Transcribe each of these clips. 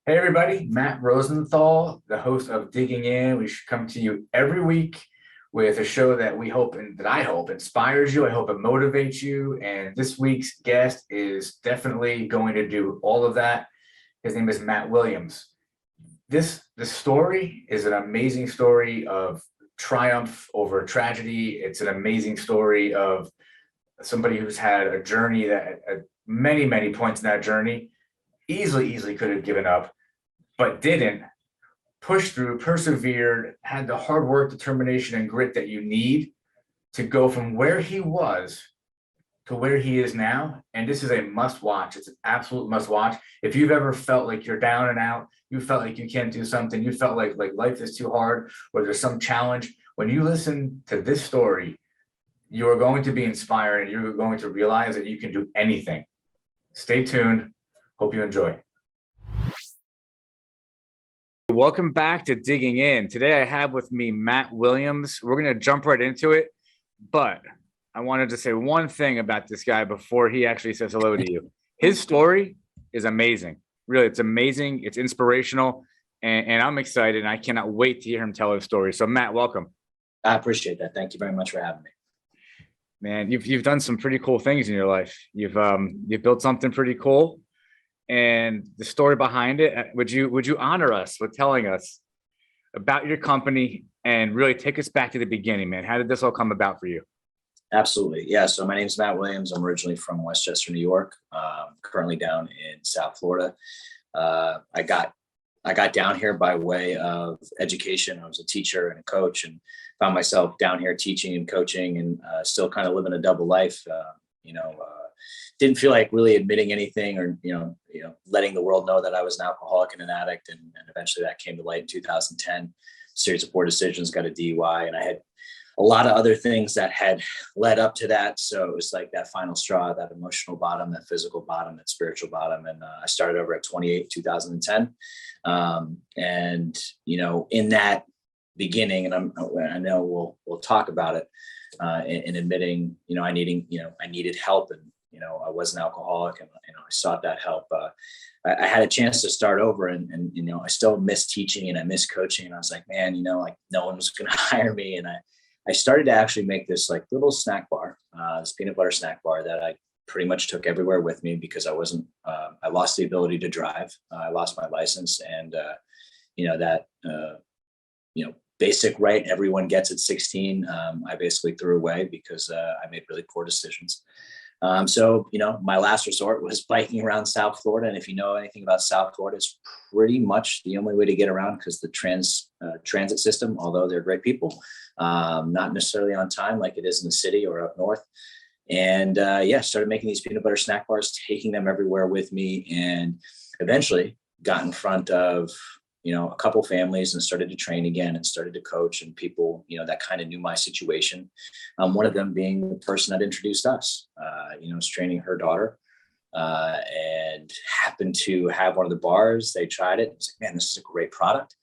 Hey everybody, Matt Rosenthal, the host of Digging In. We should come to you every week with a show that we hope and that I hope inspires you. I hope it motivates you. And this week's guest is definitely going to do all of that. His name is Matt Williams. The story is an amazing story of triumph over tragedy. It's an amazing story of somebody who's had a journey that at many points in that journey easily could have given up, but didn't, push through, persevered, had the hard work, determination, and grit that you need to go from where he was to where he is now. And this is a must watch. It's an absolute must watch. If you've ever felt like you're down and out, you felt like you can't do something, you felt like life is too hard, or there's some challenge, when you listen to this story, you are going to be inspired and you're going to realize that you can do anything. Stay tuned. Hope you enjoy. Welcome back to Digging In. Today I have with me Matt Williams. We're going to jump right into it, but I wanted to say one thing about this guy before he actually says hello to you. His story is amazing. Really, it's amazing. It's inspirational, and I'm excited, and I cannot wait to hear him tell his story. So Matt, welcome. I appreciate that. Thank you very much for having me. Man, you've done some pretty cool things in your life. You've built something pretty cool. And the story behind it, would you honor us with telling us about your company and really take us back to the beginning, man? How did this all come about for you? Absolutely. Yeah. So my name is Matt Williams. I'm originally from Westchester, New York, currently down in South Florida. I got down here by way of education. I was a teacher and a coach and found myself down here teaching and coaching and still kind of living a double life. Didn't feel like really admitting anything or, letting the world know that I was an alcoholic and an addict. And eventually that came to light in 2010, series of poor decisions, got a DUI, and I had a lot of other things that had led up to that. So it was like that final straw, that emotional bottom, that physical bottom, that spiritual bottom. And I started over at 28, 2010. In that beginning, and I know we'll talk about it, in admitting, I needed help, and I was an alcoholic, and I sought that help. I had a chance to start over, and I still miss teaching and I miss coaching, and I was like, man, no one was going to hire me, and I started to actually make this like little snack bar, this peanut butter snack bar that I pretty much took everywhere with me because I lost the ability to drive. I lost my license, and basic right everyone gets at 16. I basically threw away because I made really poor decisions. My last resort was biking around South Florida. And if you know anything about South Florida, it's pretty much the only way to get around because the transit system, although they're great people, not necessarily on time like it is in the city or up north. And started making these peanut butter snack bars, taking them everywhere with me, and eventually got in front of a couple families and started to train again and started to coach, and people, that kind of knew my situation. One of them being the person that introduced us, was training her daughter, and happened to have one of the bars. They tried it. It's like, man, this is a great product.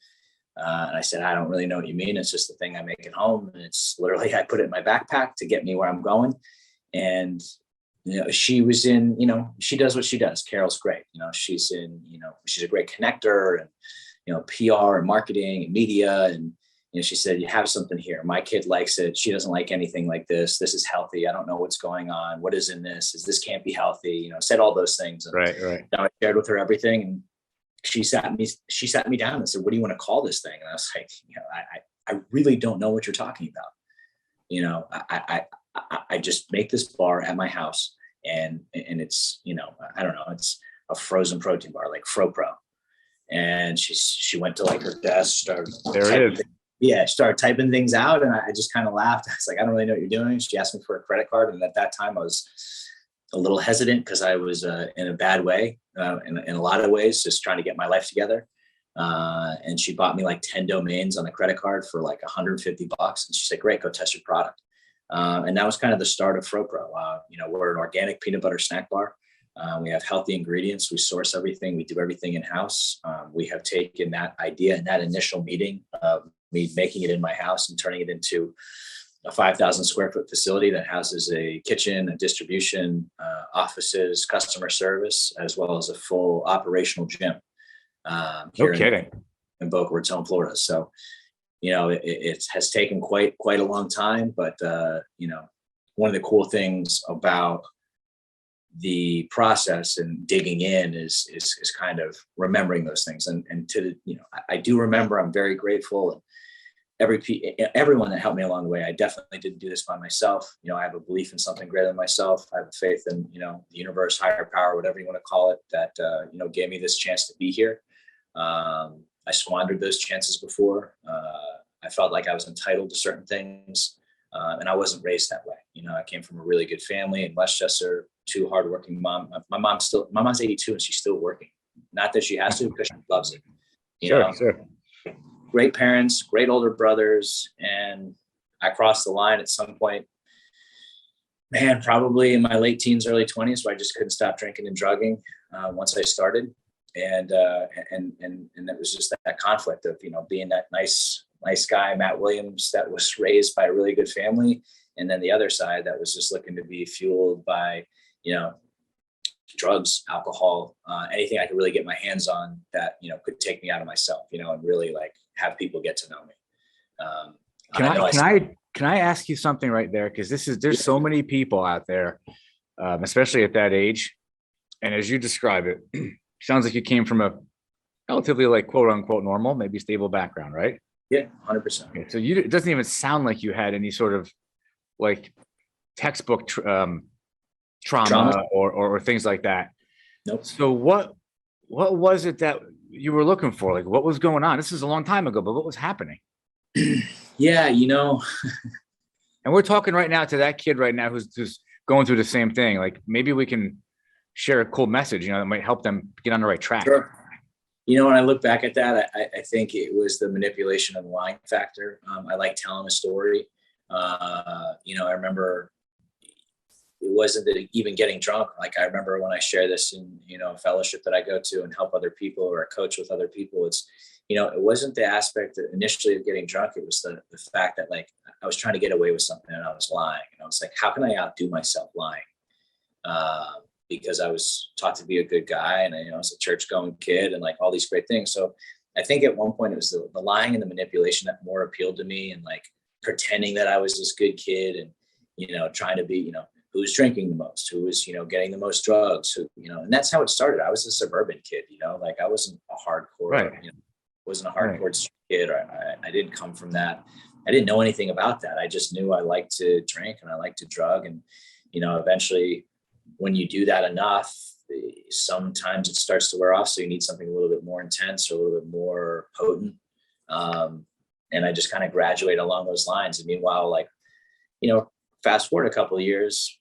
And I said, I don't really know what you mean. It's just the thing I make at home. And it's literally, I put it in my backpack to get me where I'm going. And, she was in, she does what she does. Carol's great. She's a great connector, and, PR and marketing and media. And, she said, you have something here. My kid likes it. She doesn't like anything like this. This is healthy. I don't know what's going on. What is in this? This can't be healthy. Said all those things. And right. I shared with her everything. And she sat me down and said, what do you want to call this thing? And I was like, I really don't know what you're talking about. I just make this bar at my house, and it's, I don't know, it's a frozen protein bar, like Fropro. And she went to like her desk, started typing things out. And I just kind of laughed. I was like, I don't really know what you're doing. She asked me for a credit card. And at that time I was a little hesitant because I was in a bad way, in a lot of ways, just trying to get my life together. And she bought me like 10 domains on a credit card for like $150. And she said, great, go test your product. And that was kind of the start of Fropro. We're an organic peanut butter snack bar. We have healthy ingredients. We source everything. We do everything in-house. We have taken that idea and that initial meeting of me making it in my house and turning it into a 5,000 square foot facility that houses a kitchen, a distribution, offices, customer service, as well as a full operational gym. No here kidding. in Boca Raton, Florida. So, it has taken quite a long time, but one of the cool things about the process and digging in is kind of remembering those things. And I do remember, I'm very grateful. And everyone that helped me along the way. I definitely didn't do this by myself. I have a belief in something greater than myself. I have faith in, the universe, higher power, whatever you want to call it, that, gave me this chance to be here. I squandered those chances before. I felt like I was entitled to certain things. And I wasn't raised that way. I came from a really good family in Westchester, two hardworking mom. My mom's 82 and she's still working. Not that she has to, because she loves it. Sure. Great parents, great older brothers. And I crossed the line at some point, man, probably in my late teens, early 20s, where I just couldn't stop drinking and drugging once I started. And it was just that conflict of, being that nice guy, Matt Williams, that was raised by a really good family. And then the other side that was just looking to be fueled by, drugs, alcohol, anything I could really get my hands on that, could take me out of myself, and really like have people get to know me. Can I ask you something right there? Because there's so many people out there, especially at that age. And as you describe it, sounds like you came from a relatively like quote unquote normal, maybe stable background, right? Yeah, 100%. Okay, so it doesn't even sound like you had any sort of like textbook trauma or things like that. Nope. So what was it that you were looking for? Like, what was going on? This is a long time ago, but what was happening? Yeah, And we're talking right now to that kid right now who's going through the same thing. Like, maybe we can share a cool message, that might help them get on the right track. Sure. When I look back at that, I think it was the manipulation and lying factor. I like telling a story. I remember it wasn't that even getting drunk. Like, I remember when I share this in, a fellowship that I go to and help other people, or I coach with other people, it's, it wasn't the aspect that initially of getting drunk. It was the fact that, like, I was trying to get away with something and I was lying. And I was like, how can I outdo myself lying? Because I was taught to be a good guy, and I was a church going kid and like all these great things. So I think at one point it was the lying and the manipulation that more appealed to me, and like pretending that I was this good kid and, trying to be, who was drinking the most, who was, getting the most drugs, who, and that's how it started. I was a suburban kid, like I wasn't a hardcore, right. Wasn't a hardcore kid. I didn't come from that. I didn't know anything about that. I just knew I liked to drink and I liked to drug. And, eventually when you do that enough, sometimes it starts to wear off. So you need something a little bit more intense or a little bit more potent. And I just kind of graduate along those lines. And meanwhile, like, fast forward a couple of years,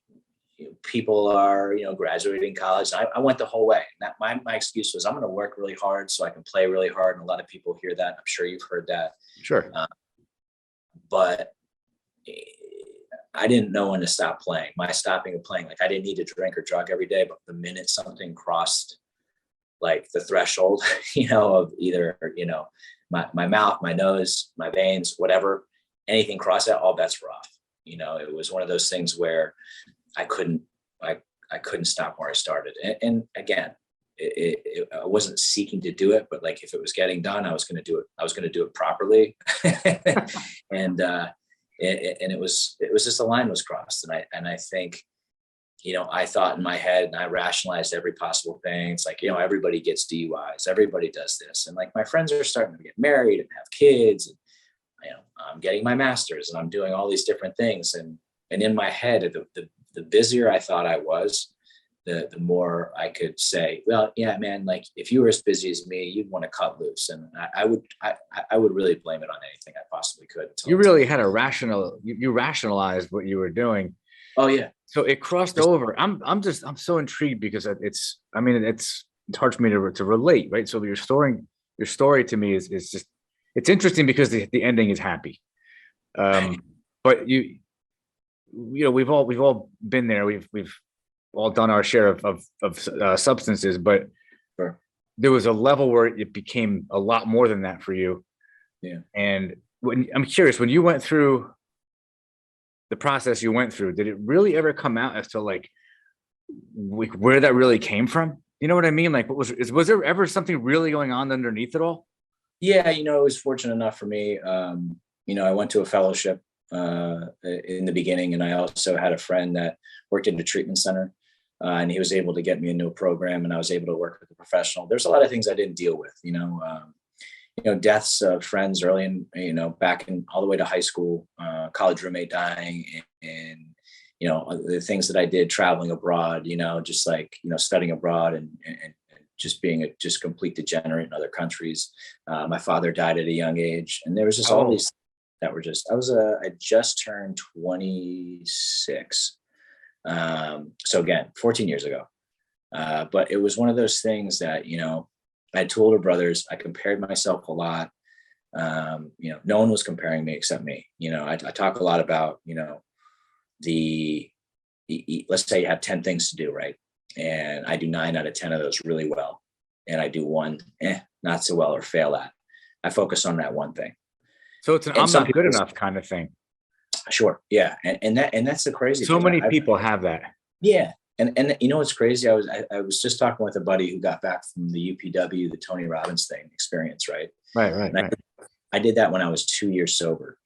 people are, graduating college. I went the whole way. That my excuse was, I'm going to work really hard so I can play really hard. And a lot of people hear that. I'm sure you've heard that. Sure. But I didn't know when to stop playing. My stopping of playing, like, I didn't need to drink or drug every day, but the minute something crossed like the threshold, of either, my mouth, my nose, my veins, whatever, anything crossed that, all bets were off. It was one of those things where I couldn't stop where I started. And again, I wasn't seeking to do it, but like, if it was getting done, I was going to do it. I was going to do it properly. And it was just the line was crossed. And I think, I thought in my head and I rationalized every possible thing. It's like, everybody gets DUIs, everybody does this. And like, my friends are starting to get married and have kids, and, I'm getting my master's and I'm doing all these different things. And in my head, the busier I thought I was, the more I could say, well, yeah, man, like, if you were as busy as me, you'd want to cut loose. And I would really blame it on anything I possibly could. You really had you rationalized what you were doing. Oh yeah. So it crossed over. I'm so intrigued because it's hard for me to relate, right? So your story to me is just, it's interesting because the ending is happy. But we've all been there. We've all done our share of substances, but sure, there was a level where it became a lot more than that for you. Yeah. And I'm curious, when you went through the process you went through, did it really ever come out as to like where that really came from? You know what I mean? Like, was there ever something really going on underneath it all? Yeah, it was fortunate enough for me. I went to a fellowship in the beginning, and I also had a friend that worked in a treatment center, and he was able to get me into a program, and I was able to work with a professional. There's a lot of things I didn't deal with, deaths of friends early in, back in all the way to high school, college roommate dying, and the things that I did traveling abroad, just like, studying abroad and just being a just complete degenerate in other countries. My father died at a young age, and there was just all these that were just, I just turned 26. So again, 14 years ago. But it was one of those things that, I had two older brothers. I compared myself a lot. No one was comparing me except me. I talk a lot about, let's say you have 10 things to do, right? And I do 9 out of 10 of those really well. And I do one, not so well, or fail at. I focus on that one thing. So it's an I'm not good enough kind of thing. Sure. Yeah. And that's the crazy thing. So many people have that. Yeah. And what's crazy? I was just talking with a buddy who got back from the UPW, the Tony Robbins thing experience, right? Right. I did that when I was 2 years sober.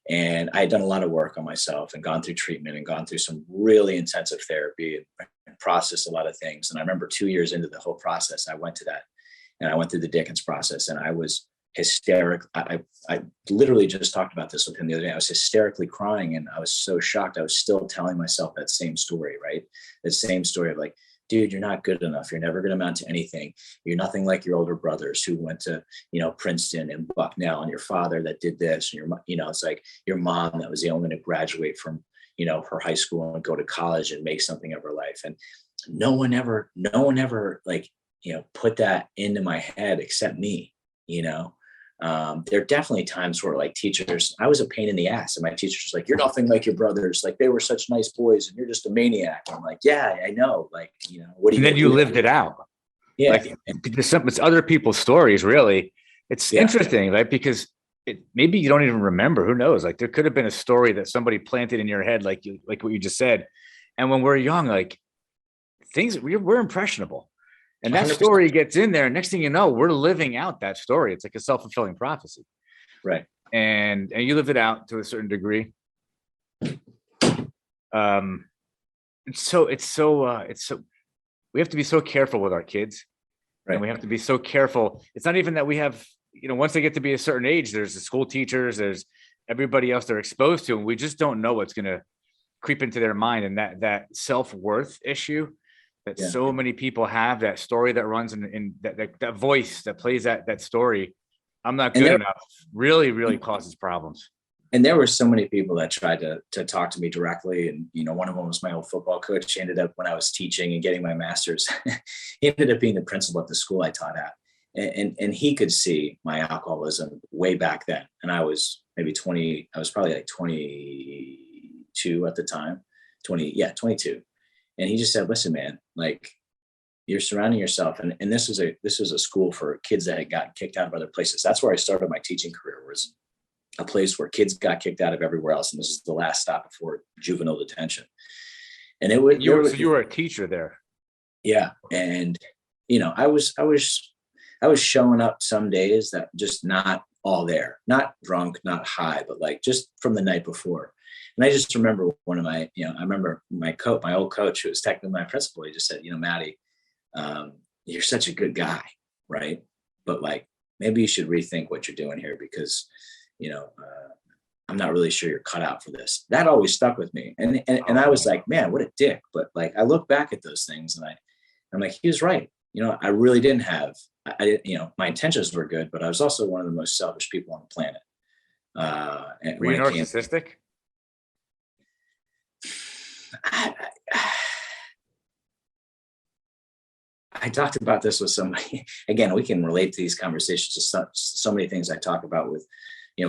And I had done a lot of work on myself and gone through treatment and gone through some really intensive therapy and processed a lot of things. And I remember 2 years into the whole process, I went to that, and I went through the Dickens process, and I was hysterical. I literally just talked about this with him the other day. I was hysterically crying, and I was so shocked. I was still telling myself that same story, right? The same story of like, dude, you're not good enough. You're never going to amount to anything. You're nothing like your older brothers who went to, Princeton and Bucknell, and your father that did this. And it's like your mom that was the only one to graduate from, her high school and go to college and make something of her life. And no one ever like, put that into my head except me, there are definitely times where like teachers, I was a pain in the ass, and my teachers was like, you're nothing like your brothers. Like, they were such nice boys and you're just a maniac. And I'm like, yeah, I know. Like, what do you? And then you lived it out. Yeah. Like, it's other people's stories, really. It's interesting, right? Because maybe you don't even remember. Who knows? Like, there could have been a story that somebody planted in your head, like what you just said. And when we're young, like, we're impressionable. And that 100%. Story gets in there. And next thing you know, we're living out that story. It's like a self-fulfilling prophecy. Right. And you lived it out to a certain degree. So we have to be so careful with our kids. Right. And we have to be so careful. It's not even that we have, once they get to be a certain age, there's the school teachers, there's everybody else they're exposed to, and we just don't know what's going to creep into their mind. And that self-worth issue that so many people have, that story that runs in that voice that plays that story, I'm not good enough, really, really causes problems. And there were so many people that tried to talk to me directly. And, one of them was my old football coach. He ended up, when I was teaching and getting my master's, he ended up being the principal at the school I taught at. And he could see my alcoholism way back then. And I was maybe 20, I was probably like 22 at the time, 22. And he just said, listen, man, like, you're surrounding yourself. And this was a school for kids that had gotten kicked out of other places. That's where I started my teaching career, was a place where kids got kicked out of everywhere else. And this is the last stop before juvenile detention. And it was, you were a teacher there. Yeah. And, I was showing up some days that just not all there, not drunk, not high, but like just from the night before. And I just remember one of my, I remember my old coach, who was technically my principal, he just said, Matty, you're such a good guy, right? But like, maybe you should rethink what you're doing here, because, I'm not really sure you're cut out for this. That always stuck with me. And I was like, man, what a dick. But like, I look back at those things and I'm like, he was right. I really didn't have, my intentions were good, but I was also one of the most selfish people on the planet. Were you narcissistic? I talked about this with somebody. Again, we can relate to these conversations to so many things I talk about with,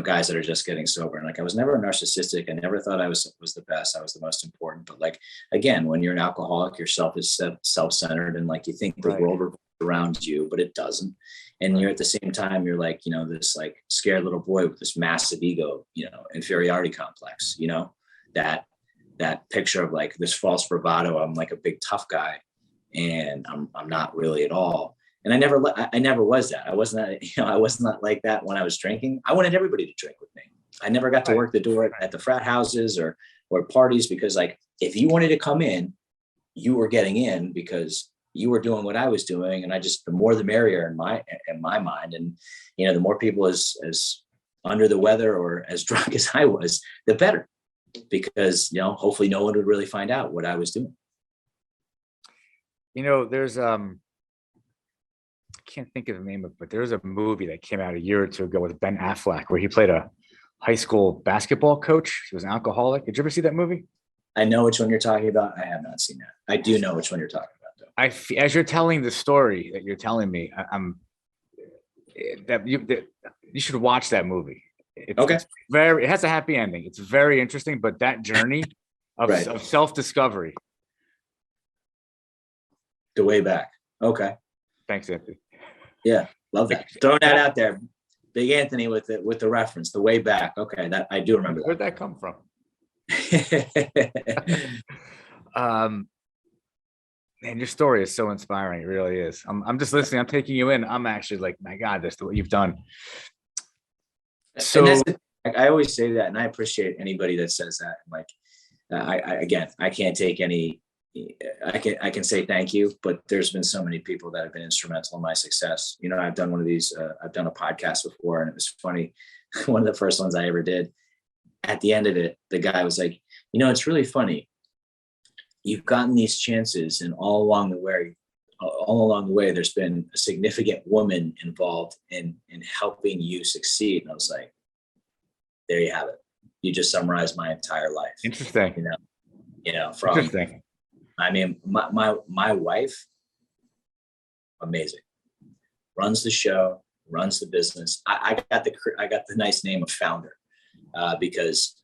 guys that are just getting sober. And like, I was never narcissistic. I never thought I was the best. I was the most important. But like, again, when you're an alcoholic, yourself is self-centered, and like, you think the world revolves around you, but it doesn't. And you're at the same time, you're like, this like scared little boy with this massive ego, inferiority complex, that picture of like this false bravado. I'm like a big tough guy. and I'm not really at all. And I never was that. I wasn't, I was not like that when I was drinking. I wanted everybody to drink with me. I never got to work the door at the frat houses or parties, because like, if you wanted to come in, you were getting in because you were doing what I was doing. And the more the merrier in my mind. And, the more people as under the weather or as drunk as I was, the better, because, hopefully no one would really find out what I was doing. There's I can't think of the name of it, but there was a movie that came out a year or two ago with Ben Affleck where he played a high school basketball coach. He was an alcoholic. Did you ever see that movie? I know which one you're talking about. I have not seen that. I do know which one you're talking about, though. As you're telling the story that you're telling me, you should watch that movie. Okay. It has a happy ending. It's very interesting, but that journey of, Right. of self-discovery. The way back. Okay. Thanks, Anthony. Yeah, love that. Throwing that out there. Big Anthony with the reference, the way back. Okay, that I do remember. Where'd that come from? Man, your story is so inspiring. It really is. I'm just listening. I'm taking you in. I'm actually like, my God, that's what you've done. So I always say that, and I appreciate anybody that says that. Like, I can't take any. I can say thank you, but there's been so many people that have been instrumental in my success. I've done one of these. I've done a podcast before, and it was funny. One of the first ones I ever did. At the end of it, the guy was like, it's really funny. You've gotten these chances, and all along the way, there's been a significant woman involved in helping you succeed. And I was like, there you have it. You just summarized my entire life. Interesting. From Interesting. I mean, my wife, amazing, runs the show, runs the business. I got the nice name of founder because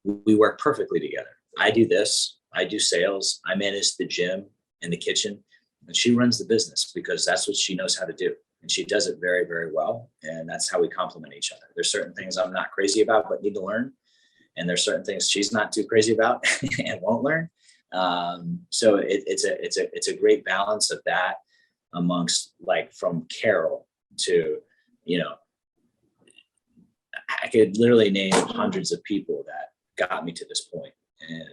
we work perfectly together. I do this, I do sales, I manage the gym and the kitchen, and she runs the business because that's what she knows how to do. And she does it very, very well. And that's how we complement each other. There's certain things I'm not crazy about, but need to learn. And there's certain things she's not too crazy about and won't learn. So it's a great balance of that amongst, like, from Carol to, I could literally name hundreds of people that got me to this point. And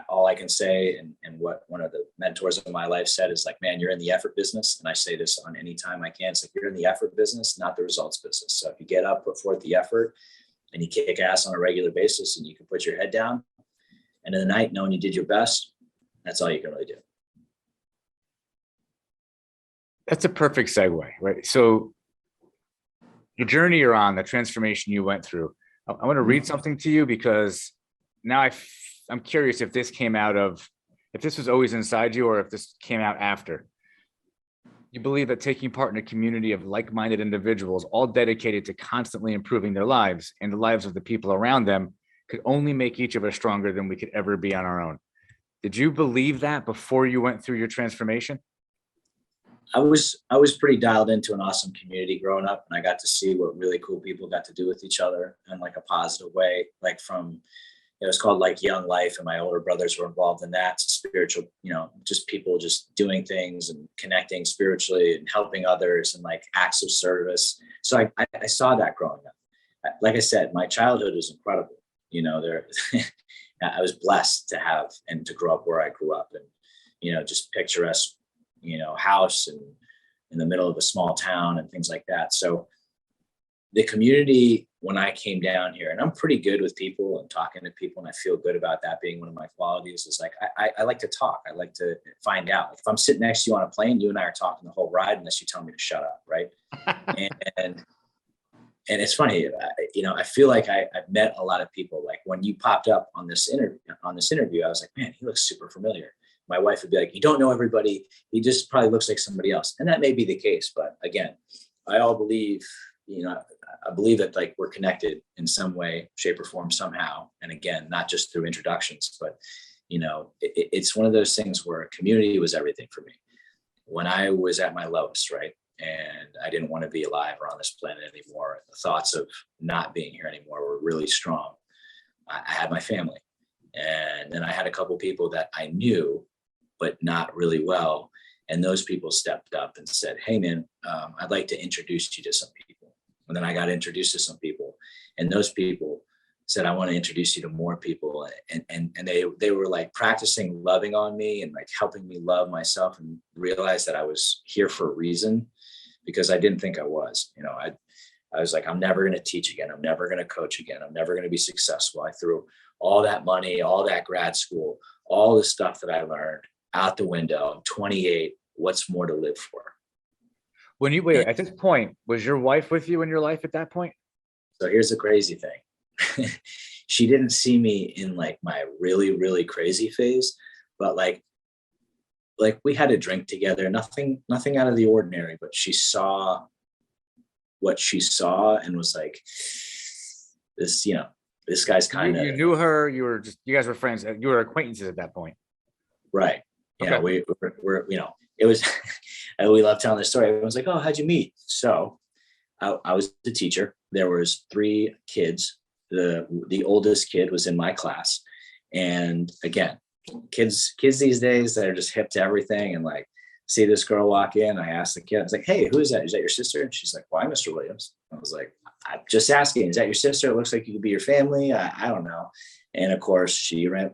all I can say, and what one of the mentors of my life said is like, man, you're in the effort business. And I say this on any time I can. It's like, you're in the effort business, not the results business. So if you get up, put forth the effort, and you kick ass on a regular basis, and you can put your head down, and in the night, knowing you did your best, that's all you can really do. That's a perfect segue, right? So the journey you're on, the transformation you went through, I want to read something to you, because now I'm curious if this was always inside you or if this came out after. You believe that taking part in a community of like-minded individuals, all dedicated to constantly improving their lives and the lives of the people around them, could only make each of us stronger than we could ever be on our own. Did you believe that before you went through your transformation? I was pretty dialed into an awesome community growing up, and I got to see what really cool people got to do with each other in like a positive way, like from, it was called like Young Life, and my older brothers were involved in that. So spiritual, just people just doing things and connecting spiritually and helping others and like acts of service. So I saw that growing up. Like I said, my childhood was incredible. I was blessed to have and to grow up where I grew up, and, just picturesque, house and in the middle of a small town and things like that. So the community, when I came down here, and I'm pretty good with people and talking to people, and I feel good about that being one of my qualities, is like, I like to talk. I like to find out. If I'm sitting next to you on a plane, you and I are talking the whole ride unless you tell me to shut up. Right. And it's funny, I feel like I've met a lot of people. Like when you popped up on this interview, I was like, man, he looks super familiar. My wife would be like, you don't know everybody. He just probably looks like somebody else. And that may be the case. But again, I believe that like we're connected in some way, shape or form somehow. And again, not just through introductions, but, it's one of those things where community was everything for me when I was at my lowest, right? And I didn't want to be alive or on this planet anymore. The thoughts of not being here anymore were really strong. I had my family, and then I had a couple people that I knew but not really well. And those people stepped up and said, hey man, I'd like to introduce you to some people. And then I got introduced to some people, and those people said, I want to introduce you to more people. And they were like practicing loving on me and like helping me love myself, and realize that I was here for a reason, because I didn't think I was. I was like, I'm never going to teach again. I'm never going to coach again. I'm never going to be successful. I threw all that money, all that grad school, all the stuff that I learned out the window. I'm 28. What's more to live for? When you wait, at this point, was your wife with you in your life at that point? So here's the crazy thing. She didn't see me in like my really, really crazy phase, but like we had a drink together, nothing out of the ordinary, but she saw what she saw and was like, this, this guy's kind of. You knew her. You guys were friends. You were acquaintances at that point. Right. Yeah. Okay. We're it was, we love telling this story. Everyone's like, oh, how'd you meet? So I was the teacher. There was 3 kids. The oldest kid was in my class. And again, kids these days, they're just hip to everything. And like, see this girl walk in. I asked the kid, I was like, hey, who is that? Is that your sister? And she's like, why, Mr. Williams? I was like, I'm just asking, is that your sister? It looks like you could be your family. I don't know. And of course she ran,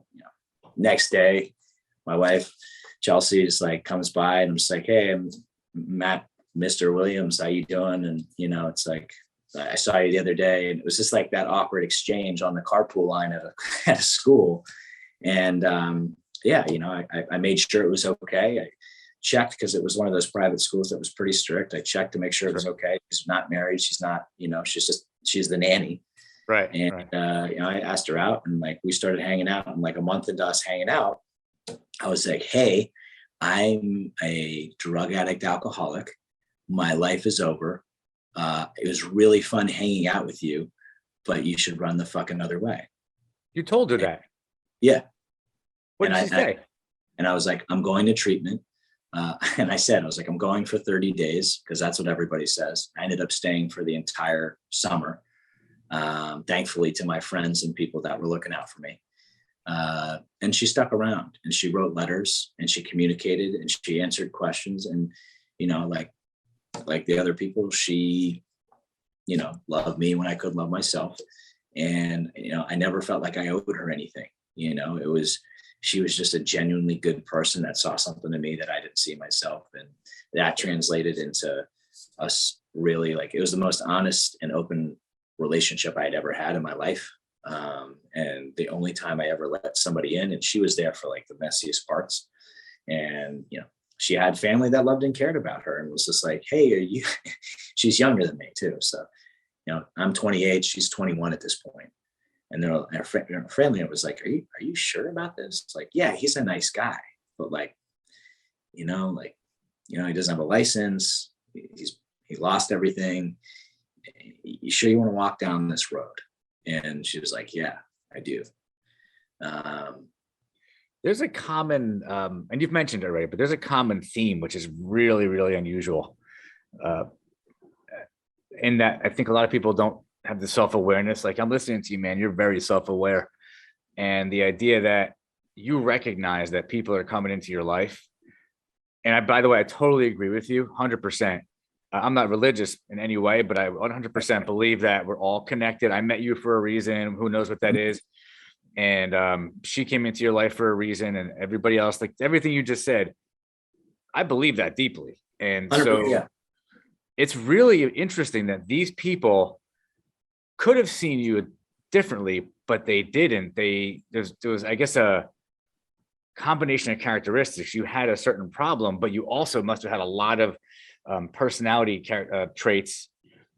next day, my wife, Chelsea, just like comes by, and I'm just like, hey, I'm Matt, Mr. Williams, how you doing? And, it's like, I saw you the other day. And it was just like that awkward exchange on the carpool line at a school. And I made sure it was okay. I checked, because it was one of those private schools that was pretty strict. I checked to make sure it was okay. She's not married. She's not, she's the nanny. Right. And, right. I asked her out, and like, we started hanging out, and like a month into us hanging out, I was like, hey, I'm a drug addict, alcoholic. My life is over. It was really fun hanging out with you, but you should run the fucking other way. You told her that? Yeah. What did she say? And I was like, I'm going to treatment. And I was like, I'm going for 30 days, because that's what everybody says. I ended up staying for the entire summer, thankfully, to my friends and people that were looking out for me. And she stuck around, and she wrote letters, and she communicated, and she answered questions. And, like the other people, she, loved me when I could love myself. And, I never felt like I owed her anything. She was just a genuinely good person that saw something in me that I didn't see myself. And that translated into us really, like, it was the most honest and open relationship I had ever had in my life. And the only time I ever let somebody in, and she was there for like the messiest parts. And, she had family that loved and cared about her, and was just like, hey, are you, she's younger than me too. So, I'm 28, she's 21 at this point. And her family was like, are you sure about this? It's like, yeah, he's a nice guy, but like, he doesn't have a license. He lost everything. You sure you want to walk down this road? And she was like, yeah, I do. There's a common, and you've mentioned it already, but there's a common theme, which is really, really unusual. In that I think a lot of people don't have the self-awareness. Like, I'm listening to you, man, you're very self-aware. And the idea that you recognize that people are coming into your life. And by the way, I totally agree with you 100%. I'm not religious in any way, but I 100% believe that we're all connected. I met you for a reason. Who knows what that is? And she came into your life for a reason, and everybody else, like everything you just said, I believe that deeply. And so yeah. It's really interesting that these people could have seen you differently, but they didn't. There was, I guess, a combination of characteristics. You had a certain problem, but you also must have had a lot of personality traits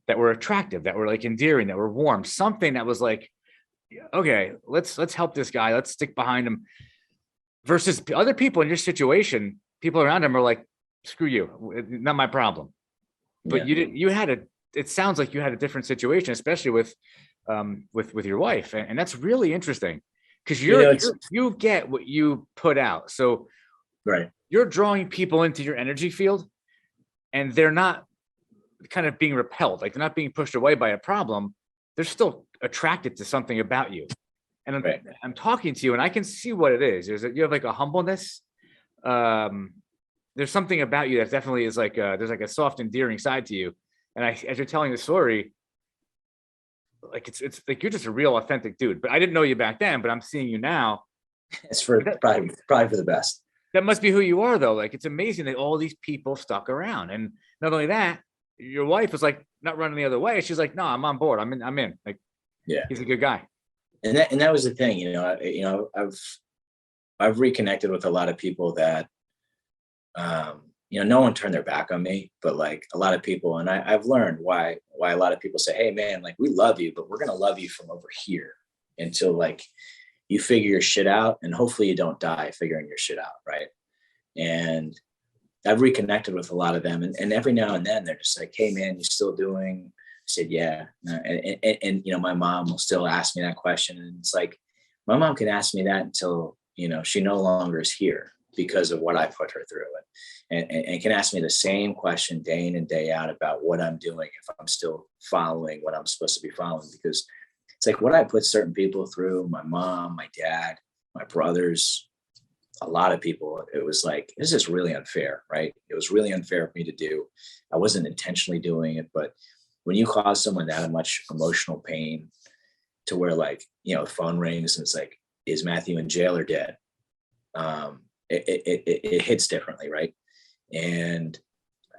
that were attractive, that were like endearing, that were warm, something that was like, okay, let's help this guy, let's stick behind him. Versus other people in your situation, people around him are like, screw you, not my problem. But yeah. It sounds like you had a different situation, especially with your wife, and that's really interesting, because you get what you put out. So right, you're drawing people into your energy field, and they're not kind of being repelled, like they're not being pushed away by a problem. They're still attracted to something about you. And I'm talking to you, and I can see what it is. You have like a humbleness, there's something about you that definitely is like there's like a soft, endearing side to you. And as you're telling the story, like it's like you're just a real authentic dude. But I didn't know you back then, but I'm seeing you now. It's for probably for the best. That must be who you are, though. Like, it's amazing that all these people stuck around. And not only that, your wife was like not running the other way. She's like, no, I'm on board. I'm in. Like, Yeah. he's a good guy. And that was the thing, I've reconnected with a lot of people that, no one turned their back on me, but like a lot of people, and I've learned why a lot of people say, hey man, like we love you, but we're going to love you from over here until like you figure your shit out, and hopefully you don't die figuring your shit out. Right. And I've reconnected with a lot of them, and every now and then they're just like, hey man, you still doing? I said, yeah. And my mom will still ask me that question. And it's like, my mom can ask me that until, she no longer is here because of what I put her through. And can ask me the same question day in and day out about what I'm doing, if I'm still following what I'm supposed to be following. Because it's like what I put certain people through, my mom, my dad, my brothers, a lot of people, it was like, this is really unfair, right? It was really unfair for me to do. I wasn't intentionally doing it, but when you cause someone that much emotional pain to where like, the phone rings and it's like, is Matthew in jail or dead? It hits differently, right? And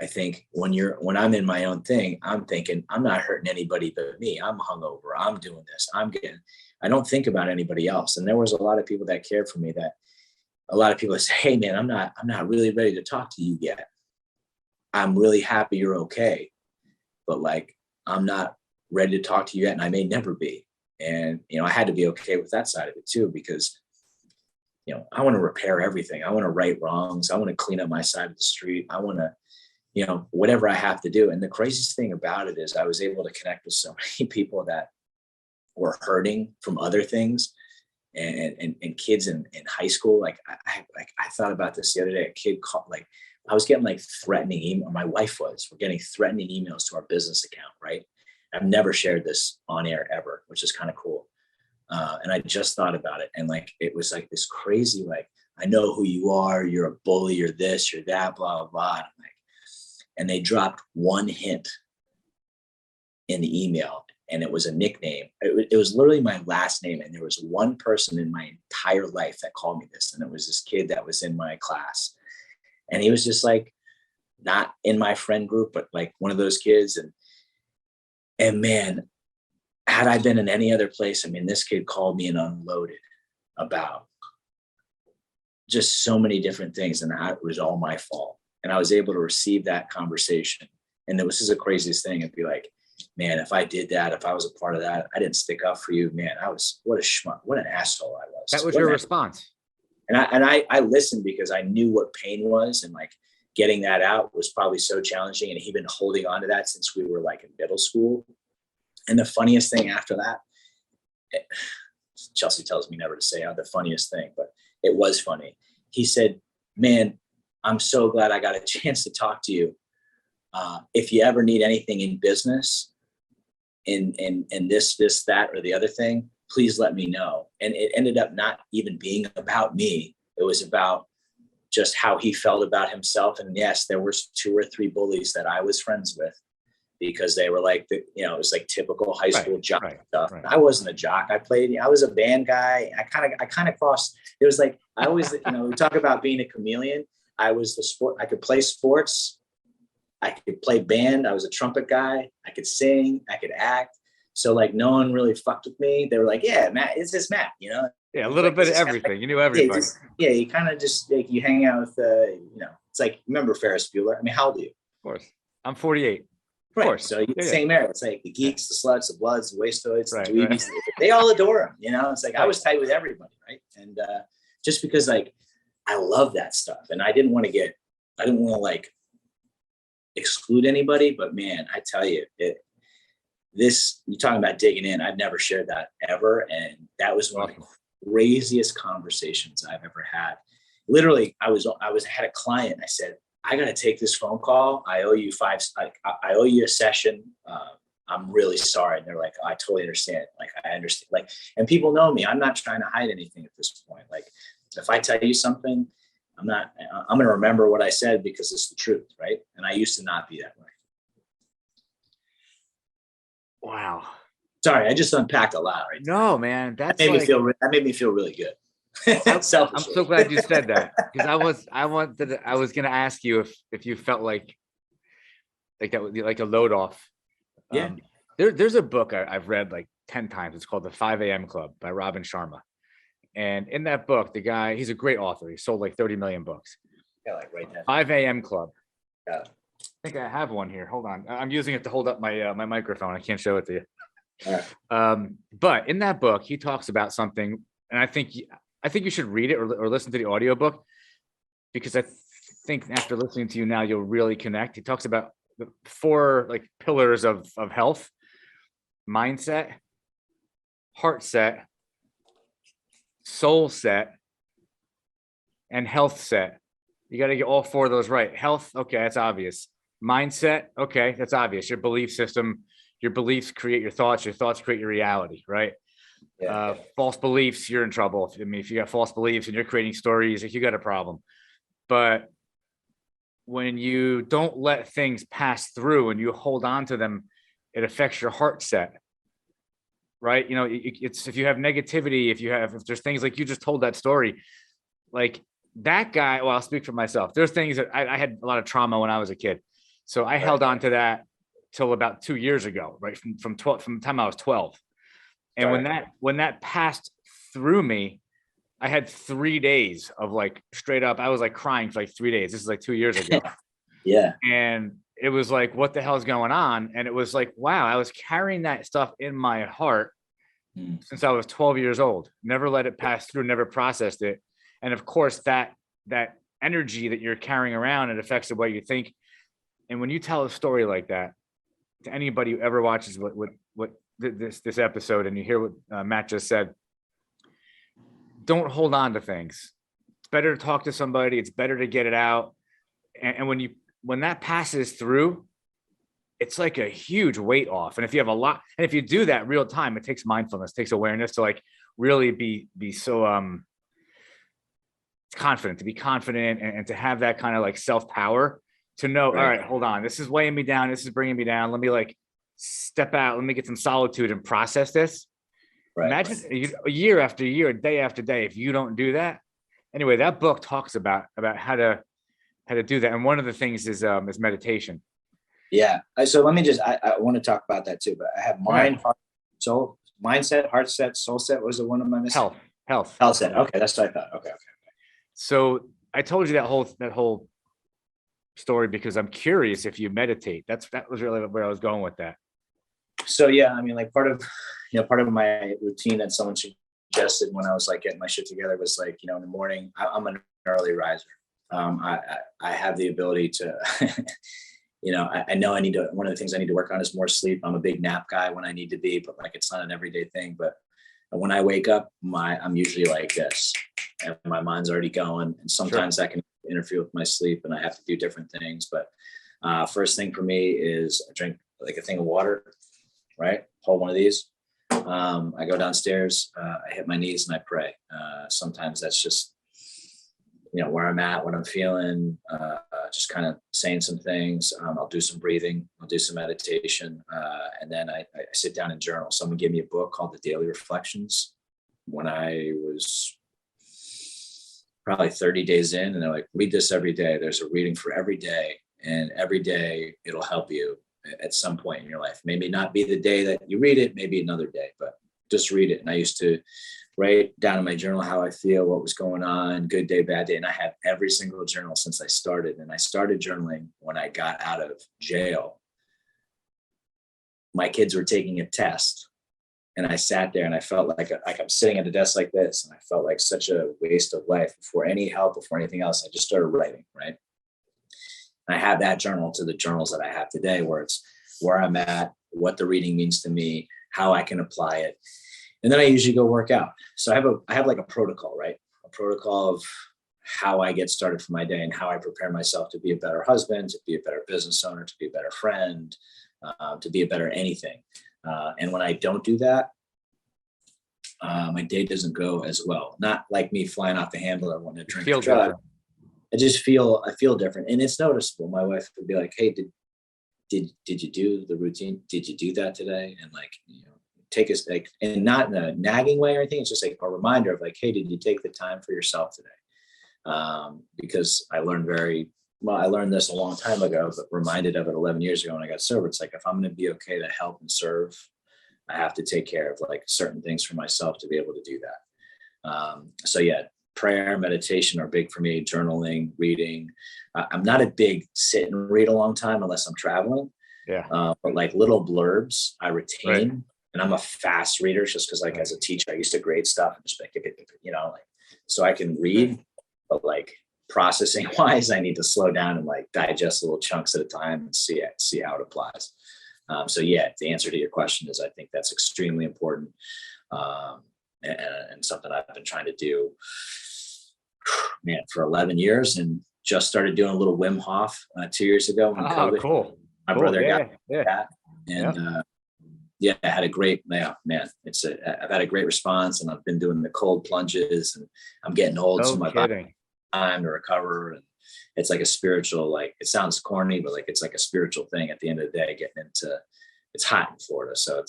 I think when I'm in my own thing, I'm thinking I'm not hurting anybody but me. I'm hungover. I'm doing this. I don't think about anybody else. And there was a lot of people that cared for me, that a lot of people say, hey man, I'm not really ready to talk to you yet. I'm really happy you're okay, but like, I'm not ready to talk to you yet. And I may never be. And, I had to be okay with that side of it too, because, I want to repair everything. I want to right wrongs. I want to clean up my side of the street. I want to, whatever I have to do. And the craziest thing about it is I was able to connect with so many people that were hurting from other things, and kids in high school. Like I thought about this the other day. A kid called, like I was getting like threatening email. My wife was, we're getting threatening emails to our business account. Right. I've never shared this on air ever, which is kind of cool. And I just thought about it. And like, it was like this crazy, like, I know who you are. You're a bully. You're this, you're that, blah, blah, blah. And they dropped one hint in the email, and it was a nickname. It was literally my last name. And there was one person in my entire life that called me this. And it was this kid that was in my class. And he was just like, not in my friend group, but like one of those kids. And man, had I been in any other place, I mean, this kid called me and unloaded about just so many different things. And it was all my fault. And I was able to receive that conversation. And it was just the craziest thing. It'd be like, man, if I did that, if I was a part of that, I didn't stick up for you, man. What a schmuck, what an asshole I was. That was your response. And I listened because I knew what pain was, and like getting that out was probably so challenging. And he'd been holding on to that since we were like in middle school. And the funniest thing after that, Chelsea tells me never to say the funniest thing, but it was funny. He said, man, I'm so glad I got a chance to talk to you. If you ever need anything in business, in this, that, or the other thing, please let me know. And it ended up not even being about me. It was about just how he felt about himself. And yes, there were 2 or 3 bullies that I was friends with, because they were like, it was like typical high school jock stuff. Right. I wasn't a jock. I was a band guy. I kind of crossed. It was like, I always, we talk about being a chameleon. I was the sport. I could play sports. I could play band. I was a trumpet guy. I could sing. I could act. So like, no one really fucked with me. They were like, yeah, Matt, it's just Matt, Yeah, a little bit of everything. You knew everybody. Yeah, you kind of just like, you hang out with, it's like, remember Ferris Bueller? I mean, how old are you? Of course. I'm 48. Of right. course. So you get the same era. It's like the geeks, the sluts, the bloods, the wastoids, the dweebies. Right. They all adore him. It's like I was tight with everybody, right? And just because like I love that stuff, and I didn't want to like exclude anybody, but man, I tell you, you're talking about digging in. I've never shared that ever, and that was one of the craziest conversations I've ever had. Literally, I had a client. I said, I got to take this phone call. I owe you I owe you a session. I'm really sorry. And they're like, I totally understand. Like, I understand. Like, and people know me. I'm not trying to hide anything at this point. Like, if I tell you something, I'm going to remember what I said because it's the truth. Right. And I used to not be that way. Wow. Sorry, I just unpacked a lot, right? No, man, That made me feel really good. I'm so glad you said that, because I was going to ask you if you felt like that would be like a load off. Yeah. There's a book I've read like 10 times. It's called The 5 a.m. Club by Robin Sharma. And in that book, the guy, he's a great author. He sold like 30 million books. Yeah, like right there. 5 a.m. Club. Yeah. I think I have one here. Hold on. I'm using it to hold up my my microphone. I can't show it to you. All right. But in that book, he talks about something, and I think you should read it or listen to the audiobook, because I think after listening to you now, you'll really connect. He talks about the 4 like pillars of health: mindset, heart set, soul set, and health set. You got to get all 4 of those right. Health, okay, that's obvious. Mindset, okay, that's obvious. Your belief system, your beliefs create your thoughts create your reality, right? Yeah. False beliefs, you're in trouble. I mean, if you got false beliefs and you're creating stories, like, you got a problem. But when you don't let things pass through and you hold on to them, it affects your heart set, right? You know, it's if you have negativity, if there's things like you just told that story, like that guy, well, I'll speak for myself. There's things that I had a lot of trauma when I was a kid. So I held on to that till about 2 years ago, right? From the time I was 12. And when that passed through me, I had 3 days of like straight up, I was like crying for like 3 days. This is like 2 years ago. Yeah. And it was like, what the hell's going on? And it was like, wow, I was carrying that stuff in my heart since I was 12 years old. Never let it pass through, never processed it. And of course, that energy that you're carrying around, it affects the way you think. And when you tell a story like that to anybody who ever watches what this episode, and you hear what Matt just said, don't hold on to things. It's better to talk to somebody. It's better to get it out. And when that passes through, it's like a huge weight off. And if you have a lot, and if you do that real time, it takes mindfulness, takes awareness to like really be so confident, to be confident, and to have that kind of like self-power to know, all right, hold on, this is weighing me down. This is bringing me down. Let me like step out. Let me get some solitude and process this. Right. Imagine a year after year, day after day, if you don't do that. Anyway, that book talks about how to do that. And one of the things is meditation. Yeah. So let me just, I want to talk about that too, but I have mind, heart, soul, mindset, heart set, soul set. Was the one of my missing? Health set. Okay. That's what I thought. Okay. So I told you that whole story because I'm curious if you meditate. That was really where I was going with that. So yeah, I mean, like part of my routine that someone suggested when I was like getting my shit together was like, in the morning, I'm an early riser. I have the ability to, I know one of the things I need to work on is more sleep. I'm a big nap guy when I need to be, but like, it's not an everyday thing. But when I wake up, I'm usually like this, and my mind's already going. And sometimes that can interfere with my sleep, and I have to do different things. But first thing for me is I drink like a thing of water, right? Hold one of these. I go downstairs, I hit my knees and I pray. Sometimes that's just, where I'm at, what I'm feeling, just kind of saying some things. I'll do some breathing, I'll do some meditation. And then I sit down and journal. Someone gave me a book called The Daily Reflections when I was probably 30 days in, and they're like, read this every day. There's a reading for every day, and every day it'll help you at some point in your life. Maybe not be the day that you read it, maybe another day, but just read it. And I used to write down in my journal how I feel, what was going on, good day, bad day. And I have every single journal since I started. And I started journaling when I got out of jail. My kids were taking a test, and I sat there and I felt like I'm sitting at a desk like this. And I felt like such a waste of life. Before any help, before anything else, I just started writing, right? And I have that journal to the journals that I have today, where it's where I'm at, what the reading means to me, how I can apply it. And then I usually go work out. So I have like a protocol, right? A protocol of how I get started for my day and how I prepare myself to be a better husband, to be a better business owner, to be a better friend, to be a better anything. And when I don't do that, my day doesn't go as well. Not like me flying off the handle or wanting to drink a drug. I feel different, and it's noticeable. My wife would be like, "Hey, did you do the routine? Did you do that today?" And like, take us like, and not in a nagging way or anything. It's just like a reminder of like, "Hey, did you take the time for yourself today?" Because I learned I learned this a long time ago, but reminded of it 11 years ago when I got sober. It's like, if I'm going to be okay to help and serve, I have to take care of like certain things for myself to be able to do that. So yeah, prayer, meditation are big for me, journaling, reading. I'm not a big sit and read a long time unless I'm traveling. Yeah. But like little blurbs I retain. Right. And I'm a fast reader just because like as a teacher, I used to grade stuff and just like, like, so I can read, but like processing wise, I need to slow down and like digest little chunks at a time and see how it applies. So yeah, the answer to your question is I think that's extremely important. And something I've been trying to do, man, for 11 years, and just started doing a little Wim Hof 2 years ago when COVID. Cool. My brother got that, and I had a great, man. I've had a great response, and I've been doing the cold plunges, and I'm getting old, so my body time to recover, and it's like a spiritual, like it sounds corny, but like it's like a spiritual thing at the end of the day. Getting into, it's hot in Florida, so